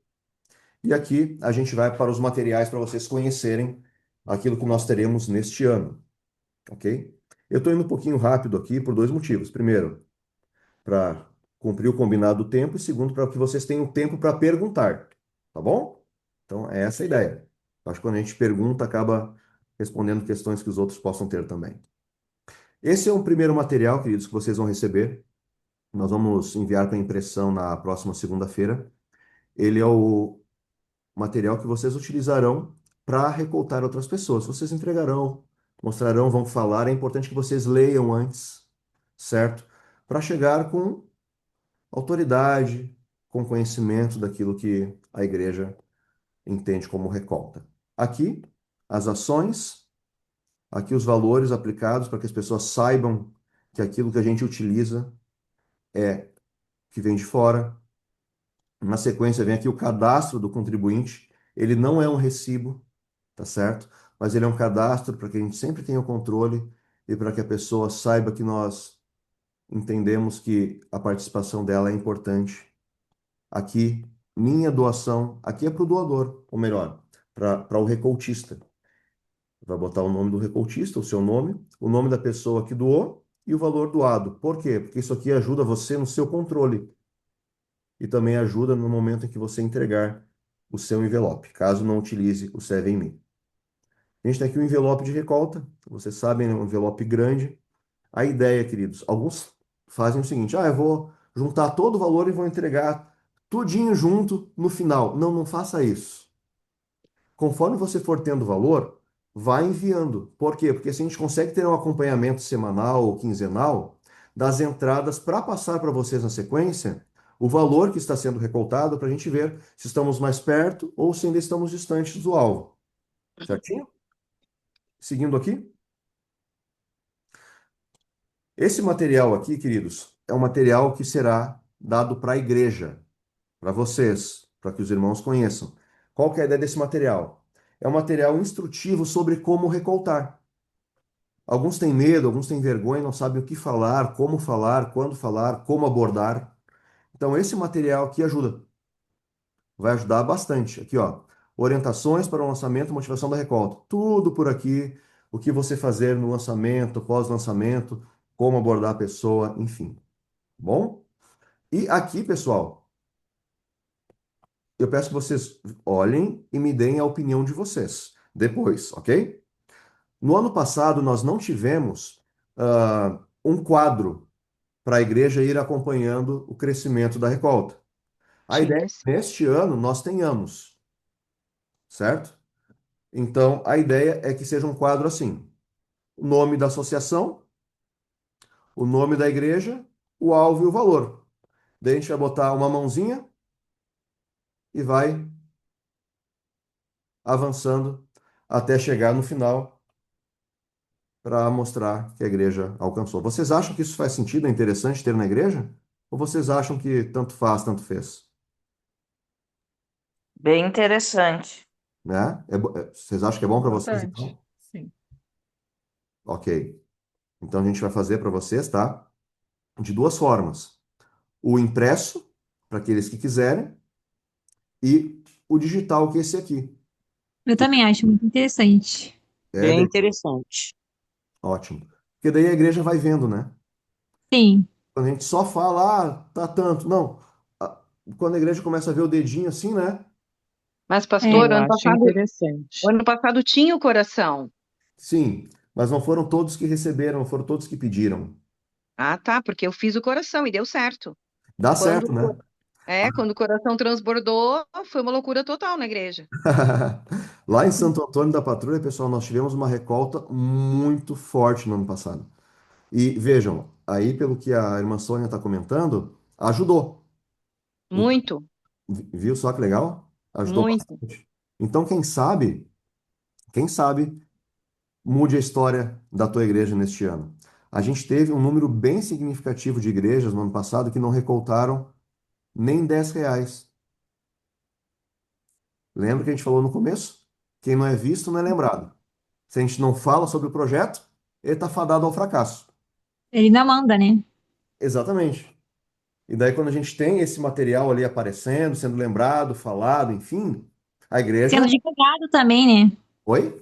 E aqui a gente vai para os materiais para vocês conhecerem aquilo que nós teremos neste ano. Ok? Eu estou indo um pouquinho rápido aqui por dois motivos. Primeiro, para cumprir o combinado do tempo, e segundo, para que vocês tenham tempo para perguntar. Tá bom? Então, é essa a ideia. Acho que quando a gente pergunta, acaba respondendo questões que os outros possam ter também. Esse é um primeiro material, queridos, que vocês vão receber. Nós vamos enviar para impressão na próxima segunda-feira. Ele é o material que vocês utilizarão para recoltar outras pessoas. Vocês entregarão, mostrarão, vão falar. É importante que vocês leiam antes, certo? Para chegar com autoridade, com conhecimento daquilo que a igreja entende como recolta. Aqui, as ações, aqui os valores aplicados para que as pessoas saibam que aquilo que a gente utiliza é que vem de fora. Na sequência, vem aqui o cadastro do contribuinte. Ele não é um recibo, tá certo? Mas ele é um cadastro para que a gente sempre tenha o controle e para que a pessoa saiba que nós entendemos que a participação dela é importante. Aqui, minha doação, aqui é para o doador, ou melhor, para o recoltista. Vai botar o nome do recoltista, o nome da pessoa que doou e o valor doado. Por quê? Porque isso aqui ajuda você no seu controle e também ajuda no momento em que você entregar o seu envelope, caso não utilize o Serve em Mim. A gente tem aqui o envelope de recolta, vocês sabem, é um envelope grande. A ideia, queridos, alguns fazem o seguinte: eu vou juntar todo o valor e vou entregar tudinho junto no final. Não, não faça isso. Conforme você for tendo valor, vai enviando. Por quê? Porque assim a gente consegue ter um acompanhamento semanal ou quinzenal das entradas para passar para vocês na sequência o valor que está sendo recoltado para a gente ver se estamos mais perto ou se ainda estamos distantes do alvo. Certinho? Seguindo aqui. Esse material aqui, queridos, é um material que será dado para a igreja, para vocês, para que os irmãos conheçam. Qual que é a ideia desse material? É um material instrutivo sobre como recoltar. Alguns têm medo, alguns têm vergonha, não sabem o que falar, quando falar, como abordar. Então, esse material aqui ajuda. Vai ajudar bastante. Aqui, ó. Orientações para o lançamento e motivação da recolta. Tudo por aqui. O que você fazer no lançamento, pós-lançamento, como abordar a pessoa, enfim. Bom? E aqui, pessoal, eu peço que vocês olhem e me deem a opinião de vocês depois, ok? No ano passado, nós não tivemos um quadro para a igreja ir acompanhando o crescimento da recolta. A ideia é Tinha que sim. neste ano nós tenhamos. certo? Então, a ideia é que seja um quadro assim: o nome da associação, o nome da igreja, o alvo e o valor. Daí a gente vai botar uma mãozinha e vai avançando até chegar no final para mostrar que a igreja alcançou. Vocês acham que isso faz sentido? É interessante ter na igreja? Ou vocês acham que tanto faz, tanto fez? Bem interessante. Né? Vocês acham que é bom para vocês, Importante. então? Sim. Ok. Então a gente vai fazer para vocês, tá? De duas formas: o impresso, para aqueles que quiserem, e o digital, que é esse aqui. Eu Que também acho muito interessante. é Bem de- interessante. Ótimo. Porque daí a igreja vai vendo, né? Sim, Quando a gente só fala, ah, tá tanto. Não. Ah, quando a igreja começa a ver o dedinho assim, né? Mas, é. pastor, Eu acho interessante. ano passado tinha o coração. Sim. Mas não foram todos que receberam, não foram todos que pediram. Ah, tá, porque eu fiz o coração e deu certo. Dá Quando, certo, né? quando o coração transbordou, foi uma loucura total na igreja. Lá em Santo Antônio da Patrulha, pessoal, nós tivemos uma recolta muito forte no ano passado. E vejam, aí pelo que a irmã Sônia está comentando, ajudou. Então, Muito, viu só que legal? Ajudou muito. bastante. Então, quem sabe, mude a história da tua igreja neste ano. A gente teve um número bem significativo de igrejas no ano passado que não recoltaram nem R$ 10. Lembra que a gente falou no começo? Quem não é visto não é lembrado. Se a gente não fala sobre o projeto, ele está fadado ao fracasso. Ele não manda, né? Exatamente. E daí, quando a gente tem esse material ali aparecendo, sendo lembrado, falado, enfim, a Sendo igreja. divulgado também, né? Oi?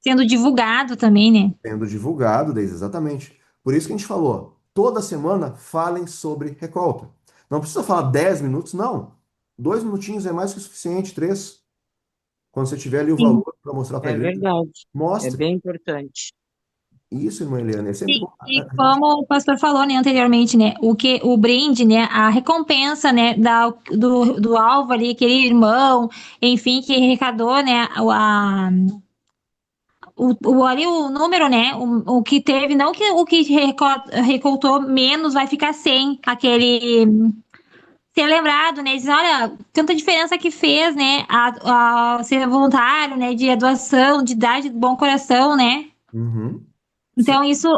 Sendo divulgado também, né? Sendo divulgado, Deise, exatamente. Por isso que a gente falou, toda semana falem sobre recolta. Não precisa falar 10 minutos, não. 2 minutinhos é mais que o suficiente, três. Quando você tiver ali o Sim. valor para mostrar para a É igreja, verdade. É mostre. bem importante. Isso, irmã Eliana, é sempre bom. E como o pastor falou, né, anteriormente, né, o brinde, né, a recompensa, né, do alvo ali, aquele irmão, enfim, que arrecadou, né, ali o número, né, o que teve, não que o que recoltou menos vai ficar sem aquele ser lembrado, né, dizer, olha, tanta diferença que fez, né, a ser voluntário, né, de doação, de dar de bom coração, né. Uhum. Sim, Então, isso,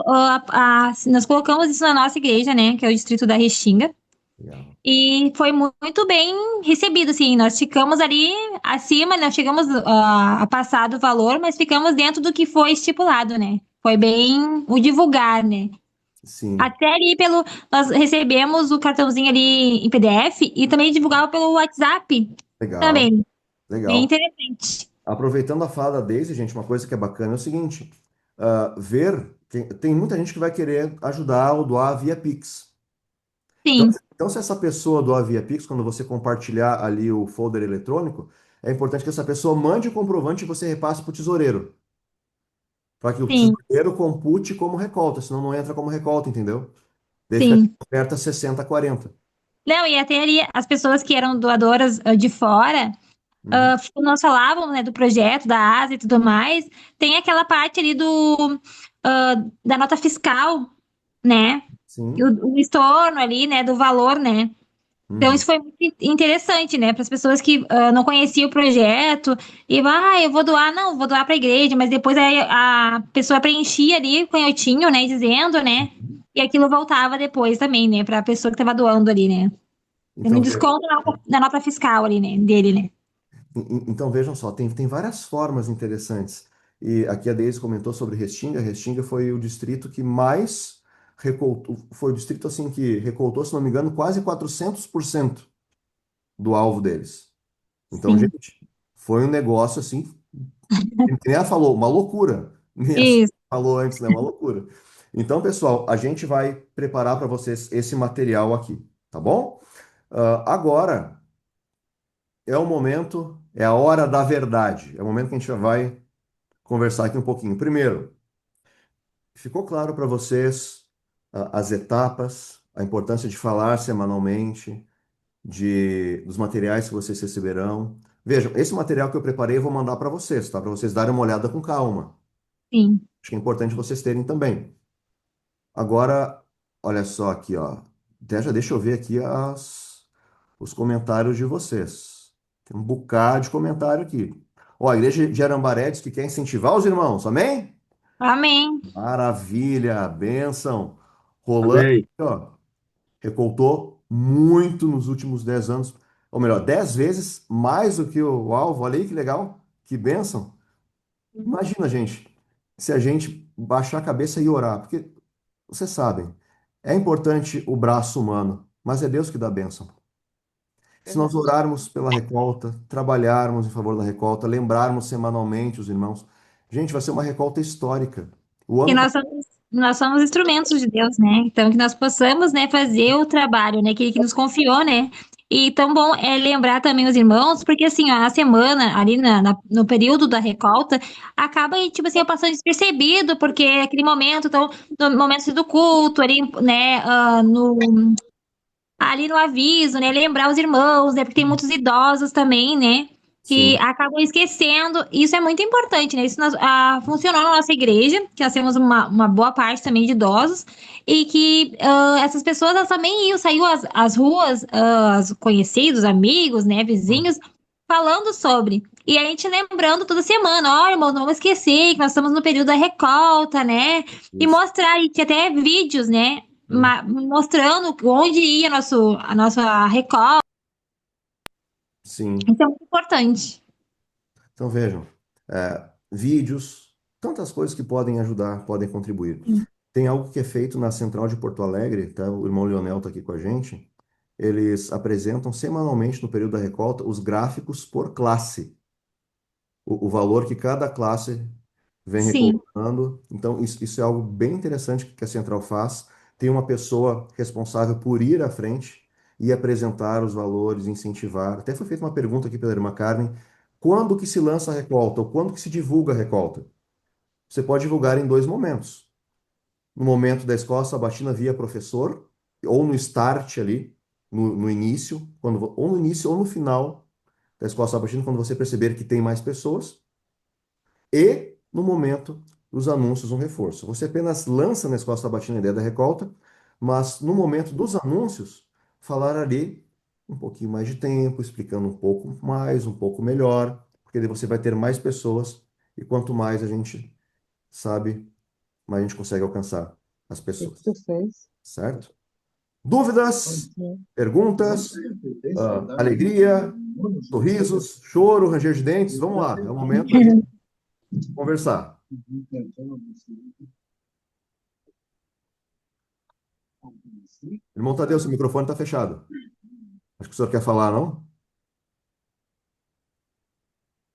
nós colocamos isso na nossa igreja, né, que é o distrito da Restinga, legal. e foi muito bem recebido, assim, nós ficamos ali acima, nós chegamos a passar do valor, mas ficamos dentro do que foi estipulado, né, foi bem o divulgar, né. Sim, Até ali nós recebemos o cartãozinho ali em PDF e também divulgava pelo WhatsApp, legal, também, bem legal. interessante. Aproveitando a fala da Daisy, gente, uma coisa que é bacana é o seguinte: tem muita gente que vai querer ajudar ou doar via Pix. Então, Sim, então, se essa pessoa doar via Pix, quando você compartilhar ali o folder eletrônico, é importante que essa pessoa mande o comprovante e você repasse para o tesoureiro, para que o sim, tesoureiro compute como recolta, senão não entra como recolta, entendeu? Daí fica sim. oferta 60-40. Não, e até ali as pessoas que eram doadoras de fora, Uhum. nós falávamos, né, do projeto, da ASA e tudo mais, tem aquela parte ali da nota fiscal, né? E Sim. o estorno ali, né, do valor, né? Então Uhum. isso foi muito interessante, né, para as pessoas que não conheciam o projeto e eu vou doar, não, vou doar para a igreja, mas depois aí a pessoa preenchia ali o canhotinho, né, dizendo, né, e aquilo voltava depois também, né, para a pessoa que estava doando ali, né, tendo um Então, desconto na nota fiscal ali, né, dele, né. então vejam só, tem várias formas interessantes. E aqui a Deise comentou sobre Restinga. Restinga foi o distrito que mais recoltou, foi o distrito assim que recoltou, se não me engano, quase 400% do alvo deles. Então, Sim, gente, foi um negócio assim, que nem ela falou, uma loucura. Nem assim isso. falou antes, né? Uma loucura. Então, pessoal, a gente vai preparar para vocês esse material aqui, tá bom? Agora é o momento, é a hora da verdade. É o momento que a gente vai conversar aqui um pouquinho. Primeiro, ficou claro para vocês as etapas, a importância de falar semanalmente, dos materiais que vocês receberão, Vejam, esse material que eu preparei eu vou mandar para vocês, tá? Para vocês darem uma olhada com calma. Sim. Acho que é importante vocês terem também. Agora, olha só aqui, ó. Até já deixa eu ver aqui os comentários de vocês. Tem um bocado de comentário aqui. Ó, a igreja de Arambaré diz que quer incentivar os irmãos, amém? Amém. Maravilha, bênção. Rolando, Amém. ó, recoltou muito nos últimos 10 anos, ou melhor, 10 vezes mais do que o alvo. Olha aí que legal, que bênção. Imagina, gente, se a gente baixar a cabeça e orar, porque vocês sabem, é importante o braço humano, mas é Deus que dá a bênção. Se nós Verdade. orarmos pela recolta, trabalharmos em favor da recolta, lembrarmos semanalmente os irmãos, gente, vai ser uma recolta histórica. O E ano nós somos instrumentos de Deus, né? Então, que nós possamos, né, fazer o trabalho, né, que Ele que nos confiou, né? E tão bom é lembrar também os irmãos, porque assim, ó, a semana, ali no período da recolta, acaba, tipo assim, passando despercebido, porque é aquele momento, então, no momento do culto, ali, né, ali no aviso, né? Lembrar os irmãos, né? Porque tem muitos idosos também, né? Que sim, acabam esquecendo. Isso é muito importante, né? Isso funcionou na nossa igreja, que nós temos uma boa parte também de idosos, e que essas pessoas elas também saiu às ruas, os conhecidos, amigos, né? Vizinhos, falando sobre. E a gente lembrando toda semana, olha, irmãos, não vamos esquecer que nós estamos no período da recolta, né? E isso. mostrar, e tinha até vídeos, né? Hum, Mostrando onde ia a nossa recolta. sim. Isso é muito importante. Então vejam, vídeos, tantas coisas que podem ajudar, podem contribuir. Tem algo que é feito na Central de Porto Alegre, tá? O irmão Leonel está aqui com a gente. Eles apresentam semanalmente no período da recolta os gráficos por classe, o valor que cada classe vem Sim. recoltando. Então, isso é algo bem interessante que a Central faz. Tem uma pessoa responsável por ir à frente e apresentar os valores, incentivar. Até foi feita uma pergunta aqui pela irmã Carmen: quando que se lança a recolta ou quando que se divulga a recolta? Você pode divulgar em dois momentos. No momento da escola sabatina via professor, ou no start ali, no início, ou no início ou no final da escola sabatina, quando você perceber que tem mais pessoas, e no momento dos anúncios um reforço. Você apenas lança na escola sabatina a ideia da recolta, mas no momento dos anúncios, falar ali um pouquinho mais de tempo, explicando um pouco mais, um pouco melhor, porque daí você vai ter mais pessoas, e quanto mais a gente sabe, mais a gente consegue alcançar as O que pessoas, tu fez? certo? Dúvidas, Sim. perguntas, alegria, sorrisos, choro, ranger de dentes? Vamos lá, é o momento da gente conversar. Irmão Tadeu, seu microfone está fechado. Acho que o senhor quer falar, não?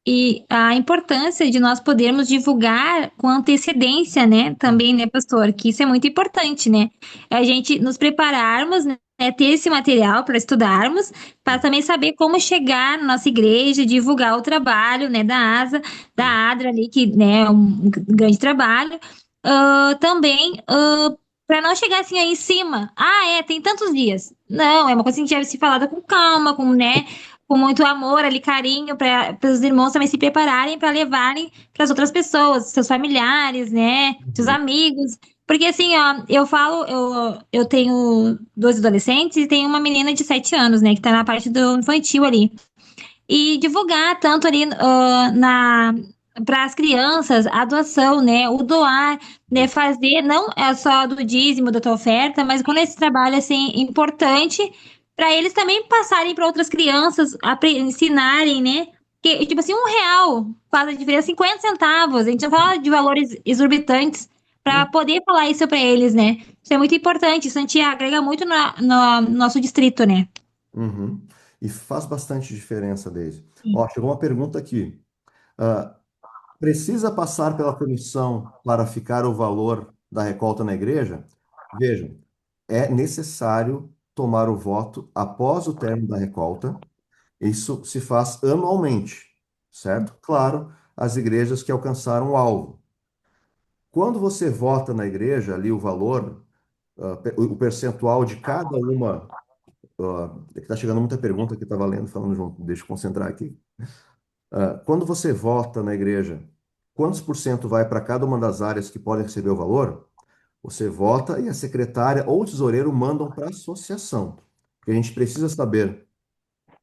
E a importância de nós podermos divulgar com antecedência, né? Também, né, pastor? Que isso é muito importante, né? A gente nos prepararmos, né? Ter esse material para estudarmos, para também saber como chegar na nossa igreja, divulgar o trabalho, né, da ASA, da ADRA ali, que, né, é um grande trabalho. Também, para não chegar assim aí em cima. Ah, tem tantos dias. Não, é uma coisa que a gente deve se falada com calma, com, né? Com muito amor ali, carinho, para os irmãos também se prepararem para levarem para as outras pessoas, seus familiares, né, seus Uhum. amigos. Porque assim, ó, eu tenho dois adolescentes e tenho uma menina de 7 anos, né, que tá na parte do infantil ali. E divulgar tanto ali para as crianças a doação, né, o doar, né, fazer não é só do dízimo da tua oferta, mas quando esse trabalho assim importante para eles também passarem para outras crianças, ensinarem, né? Que, tipo assim, R$ 1 faz a diferença, 50 centavos. A gente não fala de valores exorbitantes para poder falar isso para eles, né? Isso é muito importante. Isso a gente agrega muito no nosso distrito, né? Uhum. E faz bastante diferença, Deise. Ó, chegou uma pergunta aqui. Ah, precisa passar pela comissão para ficar o valor da recolta na igreja? Vejam, é necessário tomar o voto após o término da recolta. Isso se faz anualmente, certo? Claro, as igrejas que alcançaram o alvo. Quando você vota na igreja, ali o valor, o percentual de cada uma. É que está chegando muita pergunta que está valendo, falando junto. Deixa eu concentrar aqui. Quando você vota na igreja, quantos por cento vai para cada uma das áreas que podem receber o valor? Você vota e a secretária ou o tesoureiro mandam para a associação. Porque a gente precisa saber,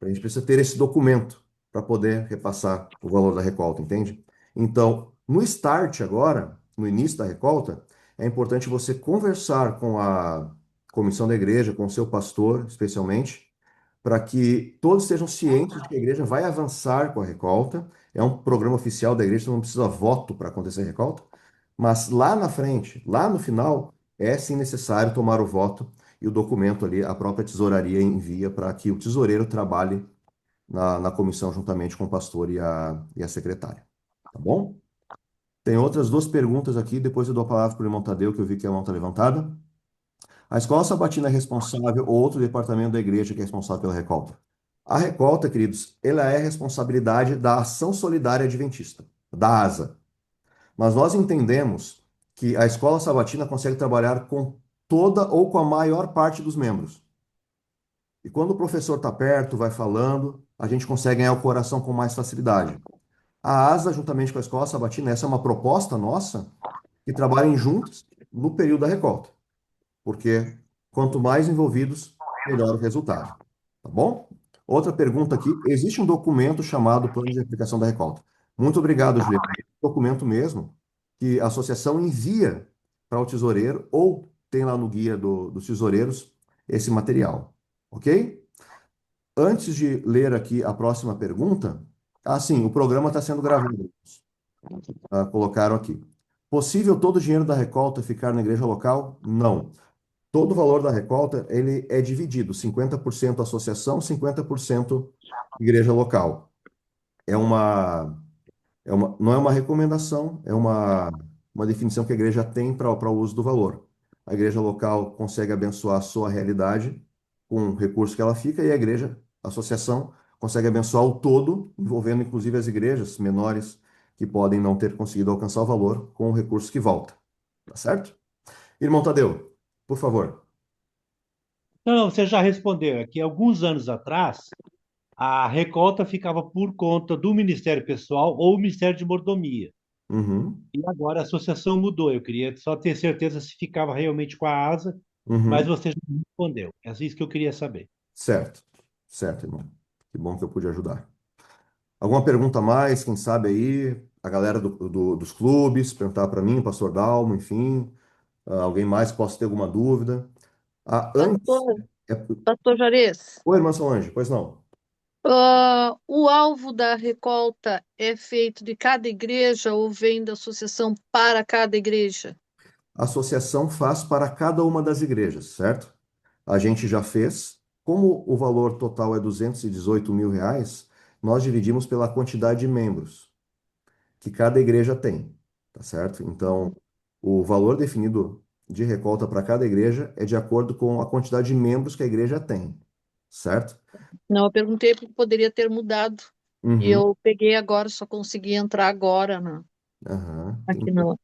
a gente precisa ter esse documento para poder repassar o valor da recolta, entende? Então, no start agora, no início da recolta, é importante você conversar com a comissão da igreja, com o seu pastor, especialmente, para que todos estejam cientes de que a igreja vai avançar com a recolta. É um programa oficial da igreja, então não precisa voto para acontecer a recolta. Mas lá na frente, lá no final, é sim necessário tomar o voto e o documento ali, a própria tesouraria envia para que o tesoureiro trabalhe na comissão juntamente com o pastor e a secretária. Tá bom? Tem outras duas perguntas aqui, depois eu dou a palavra para o irmão Tadeu, que eu vi que a mão está levantada. A escola sabatina é responsável ou outro departamento da igreja que é responsável pela recolta? A recolta, queridos, ela é responsabilidade da Ação Solidária Adventista, da ASA. Mas nós entendemos que a escola sabatina consegue trabalhar com toda ou com a maior parte dos membros. E quando o professor está perto, vai falando, a gente consegue ganhar o coração com mais facilidade. A ASA, juntamente com a escola sabatina, essa é uma proposta nossa, que trabalhem juntos no período da recolta. Porque quanto mais envolvidos, melhor o resultado. Tá bom? Outra pergunta aqui: existe um documento chamado Plano de Aplicação da Recolta? Muito obrigado, Juliana. É um documento mesmo que a associação envia para o tesoureiro ou tem lá no guia dos tesoureiros esse material. Ok? Antes de ler aqui a próxima pergunta, sim, o programa está sendo gravado. Colocaram aqui. Possível todo o dinheiro da recolta ficar na igreja local? Não. Todo o valor da recolta ele é dividido, 50% associação, 50% igreja local. Não é uma recomendação, é uma definição que a igreja tem para o uso do valor. A igreja local consegue abençoar a sua realidade com o recurso que ela fica, e a associação, consegue abençoar o todo, envolvendo inclusive as igrejas menores que podem não ter conseguido alcançar o valor com o recurso que volta. Tá certo? Irmão Tadeu, por favor. Não, você já respondeu. É que alguns anos atrás, a recolta ficava por conta do Ministério Pessoal ou Ministério de Mordomia. Uhum, E agora a associação mudou. Eu queria só ter certeza se ficava realmente com a ASA, mas uhum. você já respondeu. É isso que eu queria saber. Certo, certo, irmão. Que bom que eu pude ajudar. Alguma pergunta a mais? Quem sabe aí? A galera dos clubes, perguntar para mim, pastor Dalmo, enfim. Alguém mais que possa ter alguma dúvida? Antes. Pastor, É... Pastor Juarez, Oi, irmã Solange, pois não. o alvo da recolta é feito de cada igreja ou vem da associação para cada igreja? A associação faz para cada uma das igrejas, certo? A gente já fez. Como o valor total é 218 mil reais, nós dividimos pela quantidade de membros que cada igreja tem, tá certo? Então, o valor definido de recolta para cada igreja é de acordo com a quantidade de membros que a igreja tem, certo? Não, eu perguntei porque poderia ter mudado. E Uhum, eu peguei agora, só consegui entrar agora aham, aqui entendi. no.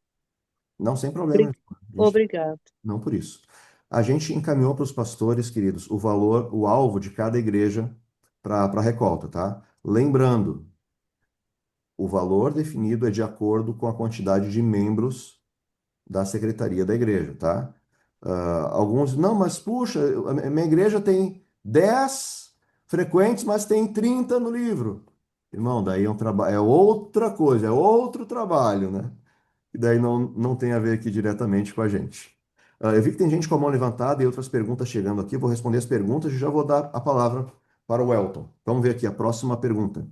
Não, sem problema. Obrigado. Não por isso. A gente encaminhou para os pastores, queridos, o valor, o alvo de cada igreja para a recolta, tá? Lembrando, o valor definido é de acordo com a quantidade de membros da secretaria da igreja, tá? Alguns, não, mas puxa, a minha igreja tem 10 frequentes, mas tem 30 no livro. Irmão, daí é outra coisa, é outro trabalho, né? E daí não tem a ver aqui diretamente com a gente. Eu vi que tem gente com a mão levantada e outras perguntas chegando aqui. Vou responder as perguntas e já vou dar a palavra para o Welton. Vamos ver aqui a próxima pergunta.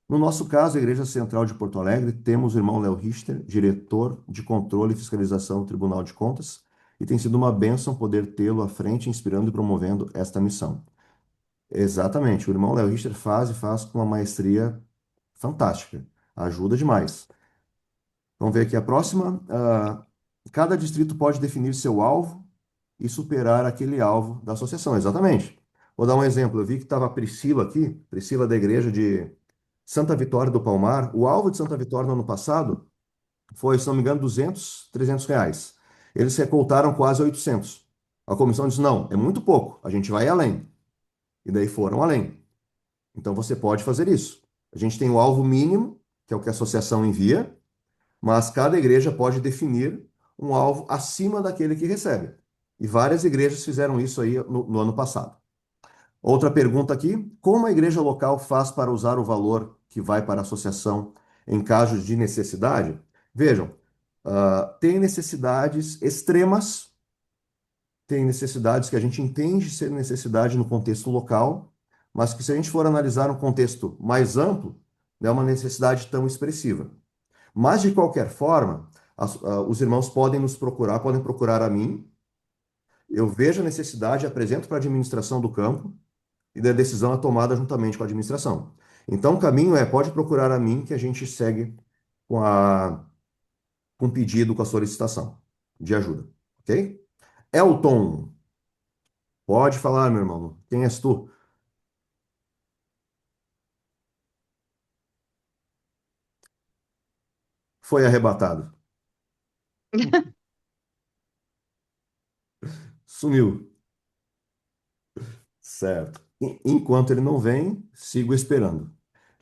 No nosso caso, a Igreja Central de Porto Alegre, temos o irmão Léo Richter, diretor de controle e fiscalização do Tribunal de Contas, e tem sido uma bênção poder tê-lo à frente, inspirando e promovendo esta missão. Exatamente, o irmão Léo Richter faz e faz com uma maestria fantástica, ajuda demais. Vamos ver aqui a próxima. Cada distrito pode definir seu alvo e superar aquele alvo da associação, exatamente. Vou dar um exemplo, eu vi que estava a Priscila aqui, Priscila da igreja de Santa Vitória do Palmar. O alvo de Santa Vitória no ano passado foi, se não me engano, 200, 300 reais. Eles recoltaram quase 800. A comissão disse, não, é muito pouco, a gente vai além. E daí foram além. Então você pode fazer isso. A gente tem o alvo mínimo, que é o que a associação envia, mas cada igreja pode definir um alvo acima daquele que recebe. E várias igrejas fizeram isso aí no ano passado. Outra pergunta aqui: como a igreja local faz para usar o valor que vai para a associação em casos de necessidade? Vejam, tem necessidades extremas, tem necessidades que a gente entende ser necessidade no contexto local, mas que se a gente for analisar um contexto mais amplo, não é uma necessidade tão expressiva. Mas, de qualquer forma, os irmãos podem nos procurar, podem procurar a mim, eu vejo a necessidade, apresento para a administração do campo, e da decisão é tomada juntamente com a administração. Então, o caminho pode procurar a mim que a gente segue com o pedido, com a solicitação de ajuda, ok? Elton, pode falar, meu irmão. Quem és tu? Foi arrebatado. Sumiu. Certo. Enquanto ele não vem, sigo esperando.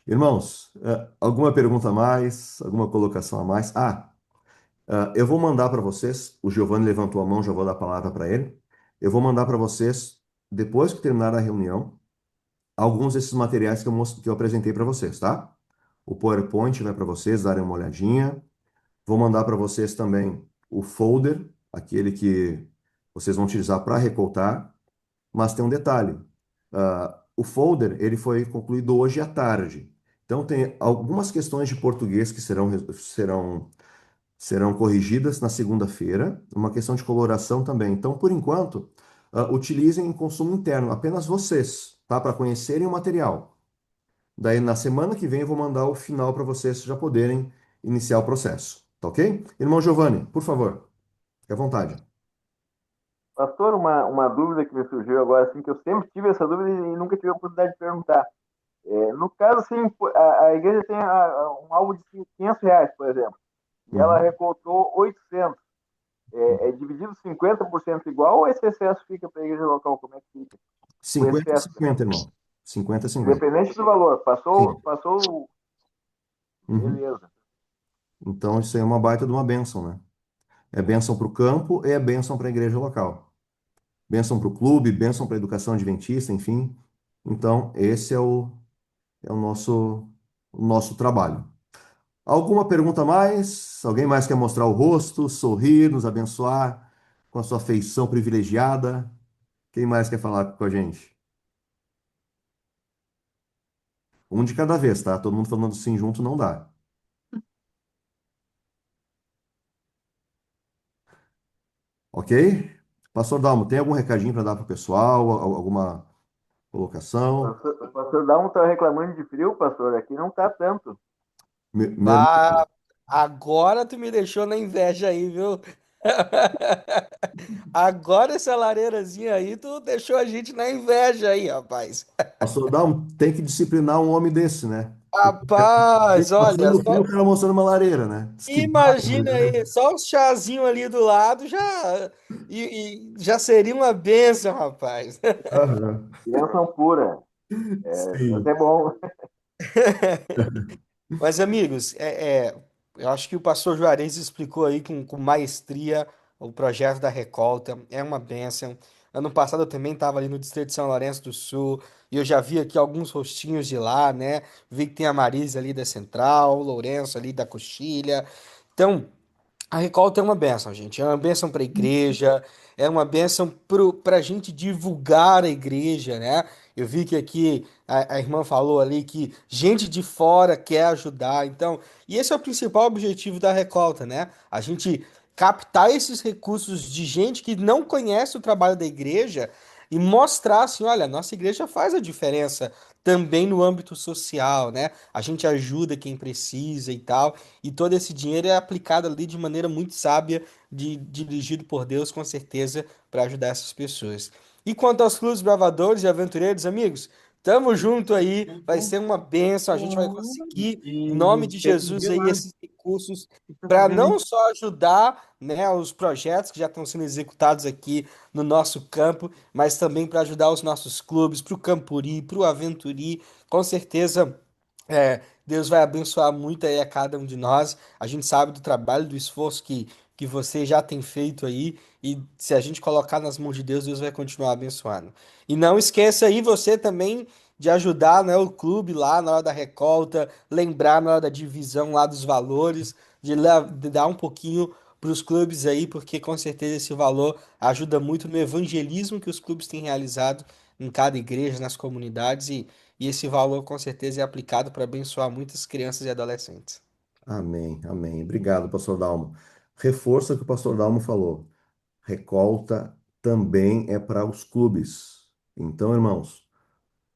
Irmãos, alguma pergunta a mais? Alguma colocação a mais? Eu vou mandar para vocês. O Giovanni levantou a mão, já vou dar a palavra para ele. Eu vou mandar para vocês, depois que terminar a reunião, alguns desses materiais que eu apresentei para vocês, tá? O PowerPoint vai para vocês darem uma olhadinha. Vou mandar para vocês também o folder, aquele que vocês vão utilizar para recoltar. Mas tem um detalhe. O folder ele foi concluído hoje à tarde. Então tem algumas questões de português que serão corrigidas na segunda-feira, uma questão de coloração também. Então, por enquanto, utilizem em consumo interno, apenas vocês, tá? Para conhecerem o material. Daí, na semana que vem, eu vou mandar o final para vocês já poderem iniciar o processo, tá ok? Irmão Giovanni, por favor, fique à vontade. Pastor, uma dúvida que me surgiu agora, assim, que eu sempre tive essa dúvida e nunca tive a oportunidade de perguntar. No caso, assim, a igreja tem um alvo de R$ 500, por exemplo, e ela recoltou 800. É dividido 50% igual ou esse excesso fica para a igreja local? Como é que fica? 50 a 50, irmão. 50 a 50. Independente do valor. Sim. Passou. Beleza. Então, isso aí é uma baita de uma bênção, né? É bênção para o campo e é bênção para a igreja local. Bênção para o clube, bênção para a educação adventista, enfim. Então, esse é o nosso trabalho. Alguma pergunta a mais? Alguém mais quer mostrar o rosto, sorrir, nos abençoar com a sua feição privilegiada? Quem mais quer falar com a gente? Um de cada vez, tá? Todo mundo falando sim junto não dá. Ok? Pastor Dalmo, tem algum recadinho para dar para o pessoal? Alguma colocação? O pastor Dalmo está reclamando de frio, pastor. Aqui não está tanto. Agora tu me deixou na inveja aí, viu? Agora essa lareirazinha aí, tu deixou a gente na inveja aí, rapaz. Pastor Dalmo, tem que disciplinar um homem desse, né? Rapaz, olha, Passando frio, o cara mostrando uma lareira, né? imagina aí, só o chazinho ali do lado e já seria uma bênção, rapaz. Bênção pura. Sim. É bom. Mas, amigos, eu acho que o pastor Juarez explicou aí com maestria o projeto da Recolta. É uma bênção. Ano passado eu também estava ali no Distrito de São Lourenço do Sul e eu já vi aqui alguns rostinhos de lá, né? Vi que tem a Marisa ali da Central, o Lourenço ali da Coxilha. Então, a Recolta é uma bênção, gente. É uma bênção para a igreja, é uma bênção para a gente divulgar a igreja, né? Eu vi que aqui a irmã falou ali que gente de fora quer ajudar. Então, e esse é o principal objetivo da Recolta, né? A gente captar esses recursos de gente que não conhece o trabalho da igreja e mostrar assim, olha, nossa igreja faz a diferença também no âmbito social, né? A gente ajuda quem precisa e tal. E todo esse dinheiro é aplicado ali de maneira muito sábia, dirigido por Deus, com certeza, para ajudar essas pessoas. E quanto aos clubes bravadores e aventureiros, amigos, tamo junto aí, vai ser uma bênção, a gente vai conseguir, em nome de Jesus, aí, esses recursos para não só ajudar, né, os projetos que já estão sendo executados aqui no nosso campo, mas também para ajudar os nossos clubes, para o Campuri, para o Aventuri, com certeza Deus vai abençoar muito aí a cada um de nós. A gente sabe do trabalho, do esforço que você já tem feito aí. E se a gente colocar nas mãos de Deus, Deus vai continuar abençoando. E não esqueça aí você também de ajudar, né, o clube lá na hora da recolta, lembrar na hora da divisão lá dos valores, de dar um pouquinho para os clubes aí, porque com certeza esse valor ajuda muito no evangelismo que os clubes têm realizado em cada igreja, nas comunidades. E esse valor com certeza é aplicado para abençoar muitas crianças e adolescentes. Amém, amém. Obrigado, pastor Dalmo. Reforça o que o pastor Dalmo falou. Recolta também é para os clubes. Então, irmãos,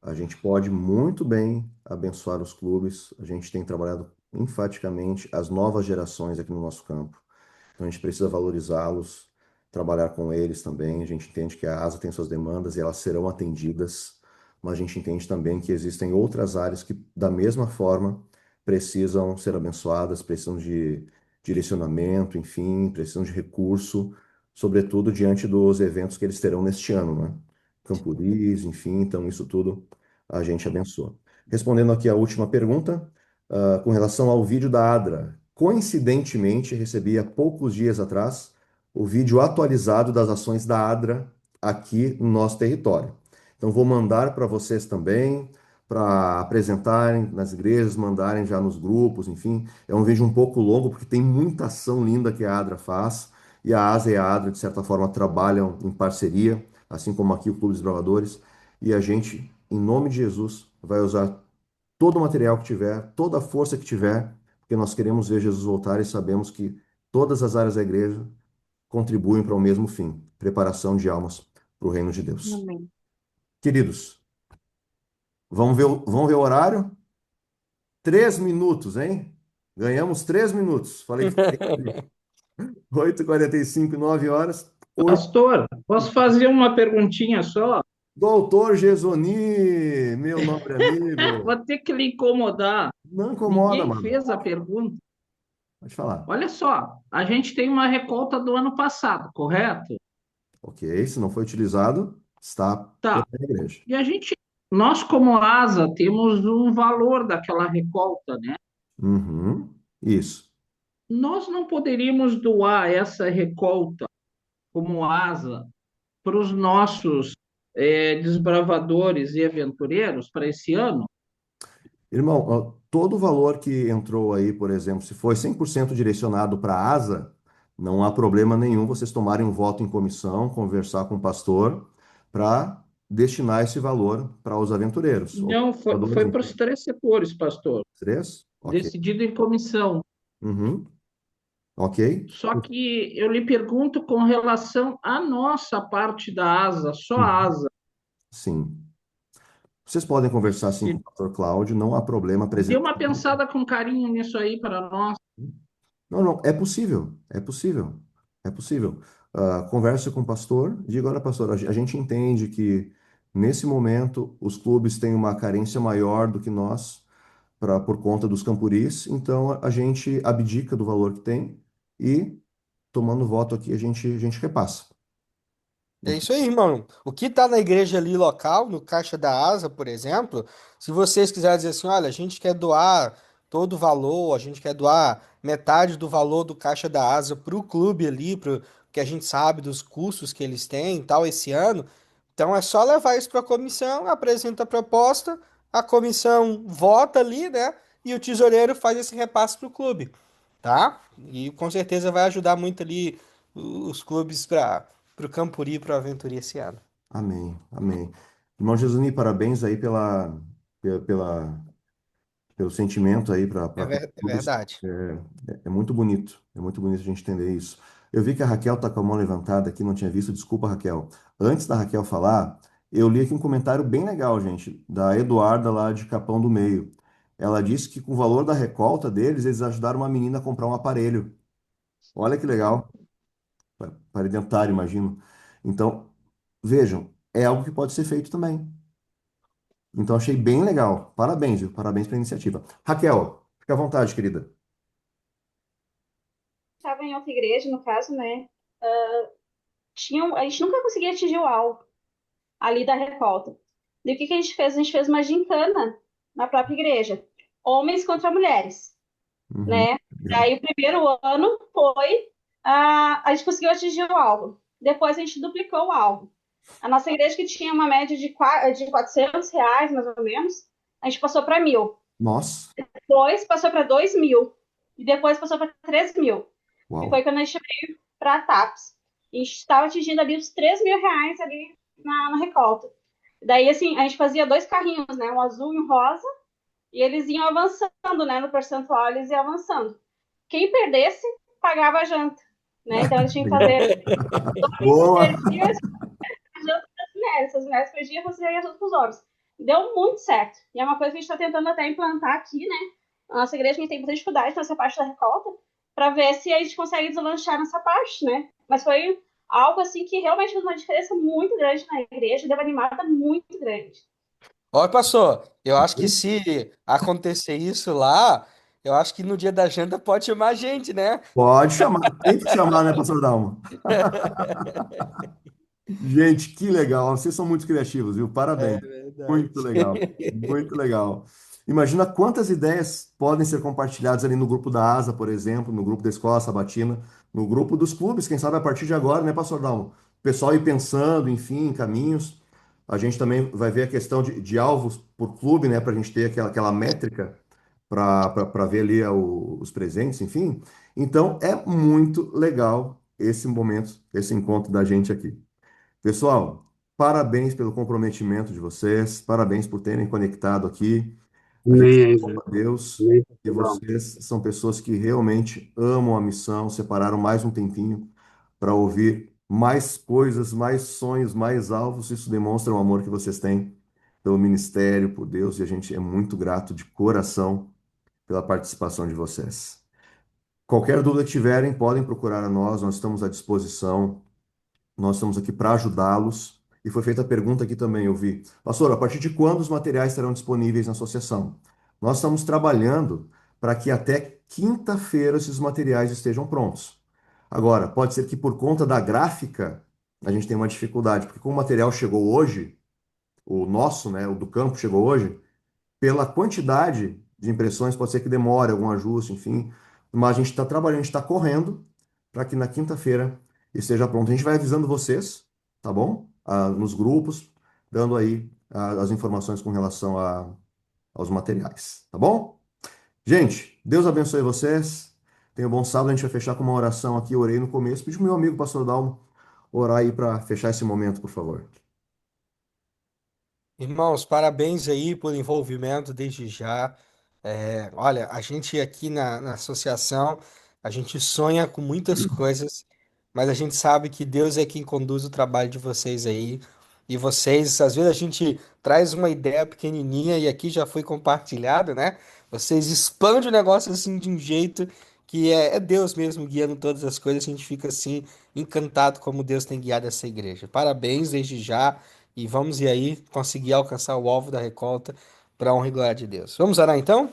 a gente pode muito bem abençoar os clubes. A gente tem trabalhado enfaticamente as novas gerações aqui no nosso campo. Então a gente precisa valorizá-los, trabalhar com eles também. A gente entende que a ASA tem suas demandas e elas serão atendidas, mas a gente entende também que existem outras áreas que, da mesma forma, precisam ser abençoadas, precisam de direcionamento, enfim, precisam de recurso, sobretudo diante dos eventos que eles terão neste ano, né? Camporis, enfim, então isso tudo a gente abençoa. Respondendo aqui a última pergunta, com relação ao vídeo da ADRA. Coincidentemente, recebi há poucos dias atrás o vídeo atualizado das ações da ADRA aqui no nosso território. Então, vou mandar para vocês também, para apresentarem nas igrejas, mandarem já nos grupos, enfim. É um vídeo um pouco longo, porque tem muita ação linda que a ADRA faz, e a ASA e a ADRA, de certa forma, trabalham em parceria, assim como aqui o Clube dos Bravadores, e a gente, em nome de Jesus, vai usar todo o material que tiver, toda a força que tiver, porque nós queremos ver Jesus voltar e sabemos que todas as áreas da igreja contribuem para o mesmo fim, preparação de almas para o reino de Deus. Amém. Queridos, vamos ver o horário? 3 minutos, hein? Ganhamos 3 minutos. Falei que 8h45, 9 horas. Hoje, Pastor, posso fazer uma perguntinha só? doutor Gesoni, meu nobre amigo. Vou ter que lhe incomodar. Não incomoda, Ninguém mano. fez a pergunta. Pode falar. Olha só, a gente tem uma recolta do ano passado, correto? Ok, se não foi utilizado, está Tá. por na igreja. E nós como ASA, temos um valor daquela recolta, né? Uhum, isso. Nós não poderíamos doar essa recolta como ASA para os nossos desbravadores e aventureiros para esse ano? Irmão, ó, todo o valor que entrou aí, por exemplo, se foi 100% direcionado para a ASA, não há problema nenhum vocês tomarem um voto em comissão, conversar com o pastor, para destinar esse valor para os aventureiros. Ou Não, doadores, foi para enfim. os 3 setores, pastor. Três? Ok. Decidido em comissão. Uhum, ok. Só que eu lhe pergunto com relação à nossa parte da asa, só a Uhum, asa. sim. Vocês podem conversar sim com o pastor Cláudio, não há problema Dê apresentar. uma pensada com carinho nisso aí para nós. Não, não, é possível, é possível, é possível. Converse com o pastor, diga, olha, pastor, a gente entende que nesse momento os clubes têm uma carência maior do que nós por conta dos campuris, então a gente abdica do valor que tem e, tomando voto aqui, a gente repassa. É isso aí, irmão. O que tá na igreja ali local, no Caixa da Asa, por exemplo, se vocês quiserem dizer assim, olha, a gente quer doar todo o valor, a gente quer doar metade do valor do Caixa da Asa pro clube ali, que a gente sabe dos custos que eles têm e tal esse ano, então é só levar isso para a comissão, apresenta a proposta, a comissão vota ali, né? E o tesoureiro faz esse repasse pro clube, tá? E com certeza vai ajudar muito ali os clubes para o Campuri e para o Aventura esse ano. Amém, amém. Irmão Jesuní, parabéns aí pelo sentimento aí para com os É clubes. verdade. É muito bonito a gente entender isso. Eu vi que a Raquel está com a mão levantada aqui, não tinha visto, desculpa, Raquel. Antes da Raquel falar, eu li aqui um comentário bem legal, gente, da Eduarda lá de Capão do Meio. Ela disse que com o valor da recolta deles, eles ajudaram uma menina a comprar um aparelho. Olha que legal, aparelho dentário, imagino. Então, vejam, é algo que pode ser feito também. Então, achei bem legal. Parabéns, viu? Parabéns pela iniciativa. Raquel, fica à vontade, querida. Estava em outra igreja, no caso, né? A gente nunca conseguia atingir o alvo ali da recolta. E o que que a gente fez? A gente fez uma gincana na própria igreja, homens contra mulheres, Uhum. né? Legal. Daí o primeiro ano foi a gente conseguiu atingir o alvo. Depois a gente duplicou o alvo. A nossa igreja que tinha uma média de R$ 400, mais ou menos, a gente passou para 1.000. Nossa, Depois passou para 2.000. E depois passou para 3.000. E foi uau. quando a gente veio para a TAPS. A gente estava atingindo ali os R$ 3.000 ali na recolta. Daí, assim, a gente fazia 2 carrinhos, né? Um azul e um rosa. E eles iam avançando, né? No percentual, eles iam avançando. Quem perdesse, pagava a janta, né? Então, eles tinham que Legal. fazer Boa. perdia a janta das mulheres. As mulheres perdiam, fazer a janta com os homens. Deu muito certo. E é uma coisa que a gente está tentando até implantar aqui, né? A nossa igreja, a gente tem muita dificuldade nessa parte da recolta, para ver se a gente consegue deslanchar nessa parte, né? Mas foi algo, assim, que realmente fez uma diferença muito grande na igreja, deu uma animada muito grande. Ó, pastor, eu acho que se acontecer isso lá, eu acho que no dia da janta pode chamar a gente, né? Pode chamar, tem que chamar, né, pastor Dalmo? Gente, que legal. Vocês são muito criativos, viu? É Parabéns. verdade. Muito legal. Muito legal. Imagina quantas ideias podem ser compartilhadas ali no grupo da ASA, por exemplo, no grupo da Escola Sabatina, no grupo dos clubes, quem sabe a partir de agora, né, pastor Dalmo? O pessoal ir pensando, enfim, em caminhos. A gente também vai ver a questão de alvos por clube, né, para a gente ter aquela métrica para ver ali os presentes, enfim. Então, é muito legal esse momento, esse encontro da gente aqui. Pessoal, parabéns pelo comprometimento de vocês, parabéns por terem conectado aqui. A gente Amém, louva Isa. a Deus Amém, e pastor Dalmo. vocês são pessoas que realmente amam a missão, separaram mais um tempinho para ouvir mais coisas, mais sonhos, mais alvos. Isso demonstra o amor que vocês têm pelo ministério, por Deus, e a gente é muito grato de coração pela participação de vocês. Qualquer dúvida que tiverem, podem procurar a nós estamos à disposição. Nós estamos aqui para ajudá-los. E foi feita a pergunta aqui também, eu vi. Pastor, a partir de quando os materiais estarão disponíveis na associação? Nós estamos trabalhando para que até quinta-feira esses materiais estejam prontos. Agora, pode ser que por conta da gráfica a gente tenha uma dificuldade, porque como o material chegou hoje, o nosso, né, o do campo chegou hoje, pela quantidade de impressões, pode ser que demore algum ajuste, enfim. Mas a gente está trabalhando, a gente está correndo para que na quinta-feira esteja pronto. A gente vai avisando vocês, tá bom? Nos grupos, dando aí as informações com relação aos materiais, tá bom? Gente, Deus abençoe vocês. Tenha um bom sábado. A gente vai fechar com uma oração aqui. Eu orei no começo. Pedi pro meu amigo, pastor Dalmo, orar aí para fechar esse momento, por favor. Irmãos, parabéns aí pelo envolvimento desde já. Olha, a gente aqui na associação, a gente sonha com muitas coisas, mas a gente sabe que Deus é quem conduz o trabalho de vocês aí. E vocês, às vezes a gente traz uma ideia pequenininha e aqui já foi compartilhado, né? Vocês expandem o negócio assim de um jeito que é Deus mesmo guiando todas as coisas. A gente fica assim encantado como Deus tem guiado essa igreja. Parabéns desde já. E vamos ir aí conseguir alcançar o alvo da recolta para a honra e glória de Deus. Vamos orar então?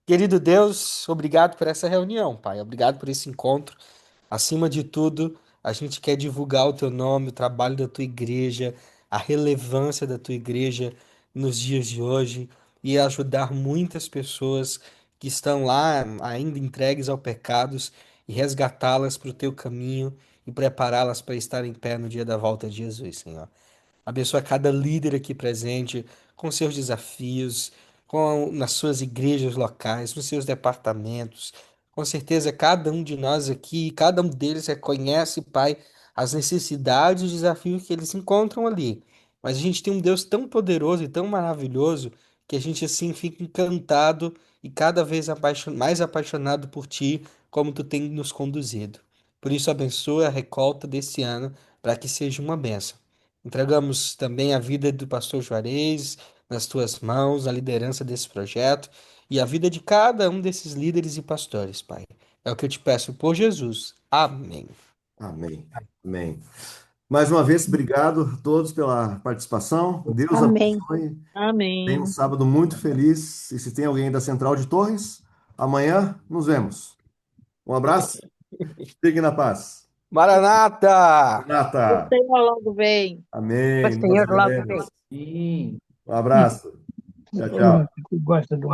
Querido Deus, obrigado por essa reunião, Pai. Obrigado por esse encontro. Acima de tudo, a gente quer divulgar o teu nome, o trabalho da tua igreja, a relevância da tua igreja nos dias de hoje e ajudar muitas pessoas que estão lá ainda entregues ao pecados e resgatá-las para o teu caminho e prepará-las para estar em pé no dia da volta de Jesus, Senhor. Abençoa cada líder aqui presente com seus desafios, nas suas igrejas locais, nos seus departamentos. Com certeza, cada um de nós aqui, cada um deles reconhece, Pai, as necessidades e os desafios que eles encontram ali. Mas a gente tem um Deus tão poderoso e tão maravilhoso que a gente assim fica encantado e cada vez mais apaixonado por Ti, como Tu tem nos conduzido. Por isso, abençoa a recolta desse ano para que seja uma bênção. Entregamos também a vida do pastor Juarez nas tuas mãos, a liderança desse projeto e a vida de cada um desses líderes e pastores, Pai. É o que eu te peço por Jesus. Amém. Amém. Amém. Mais uma vez, obrigado a todos pela participação. Deus Amém. abençoe. Tenha um Amém. sábado muito feliz. E se tem alguém da Central de Torres, amanhã nos vemos. Um abraço. Fique na paz. Maranata! O Renata. Senhor logo vem. O Amém. Nós Senhor logo vem. veremos. Sim. Um abraço. Tchau, Olha, tchau. que gosta do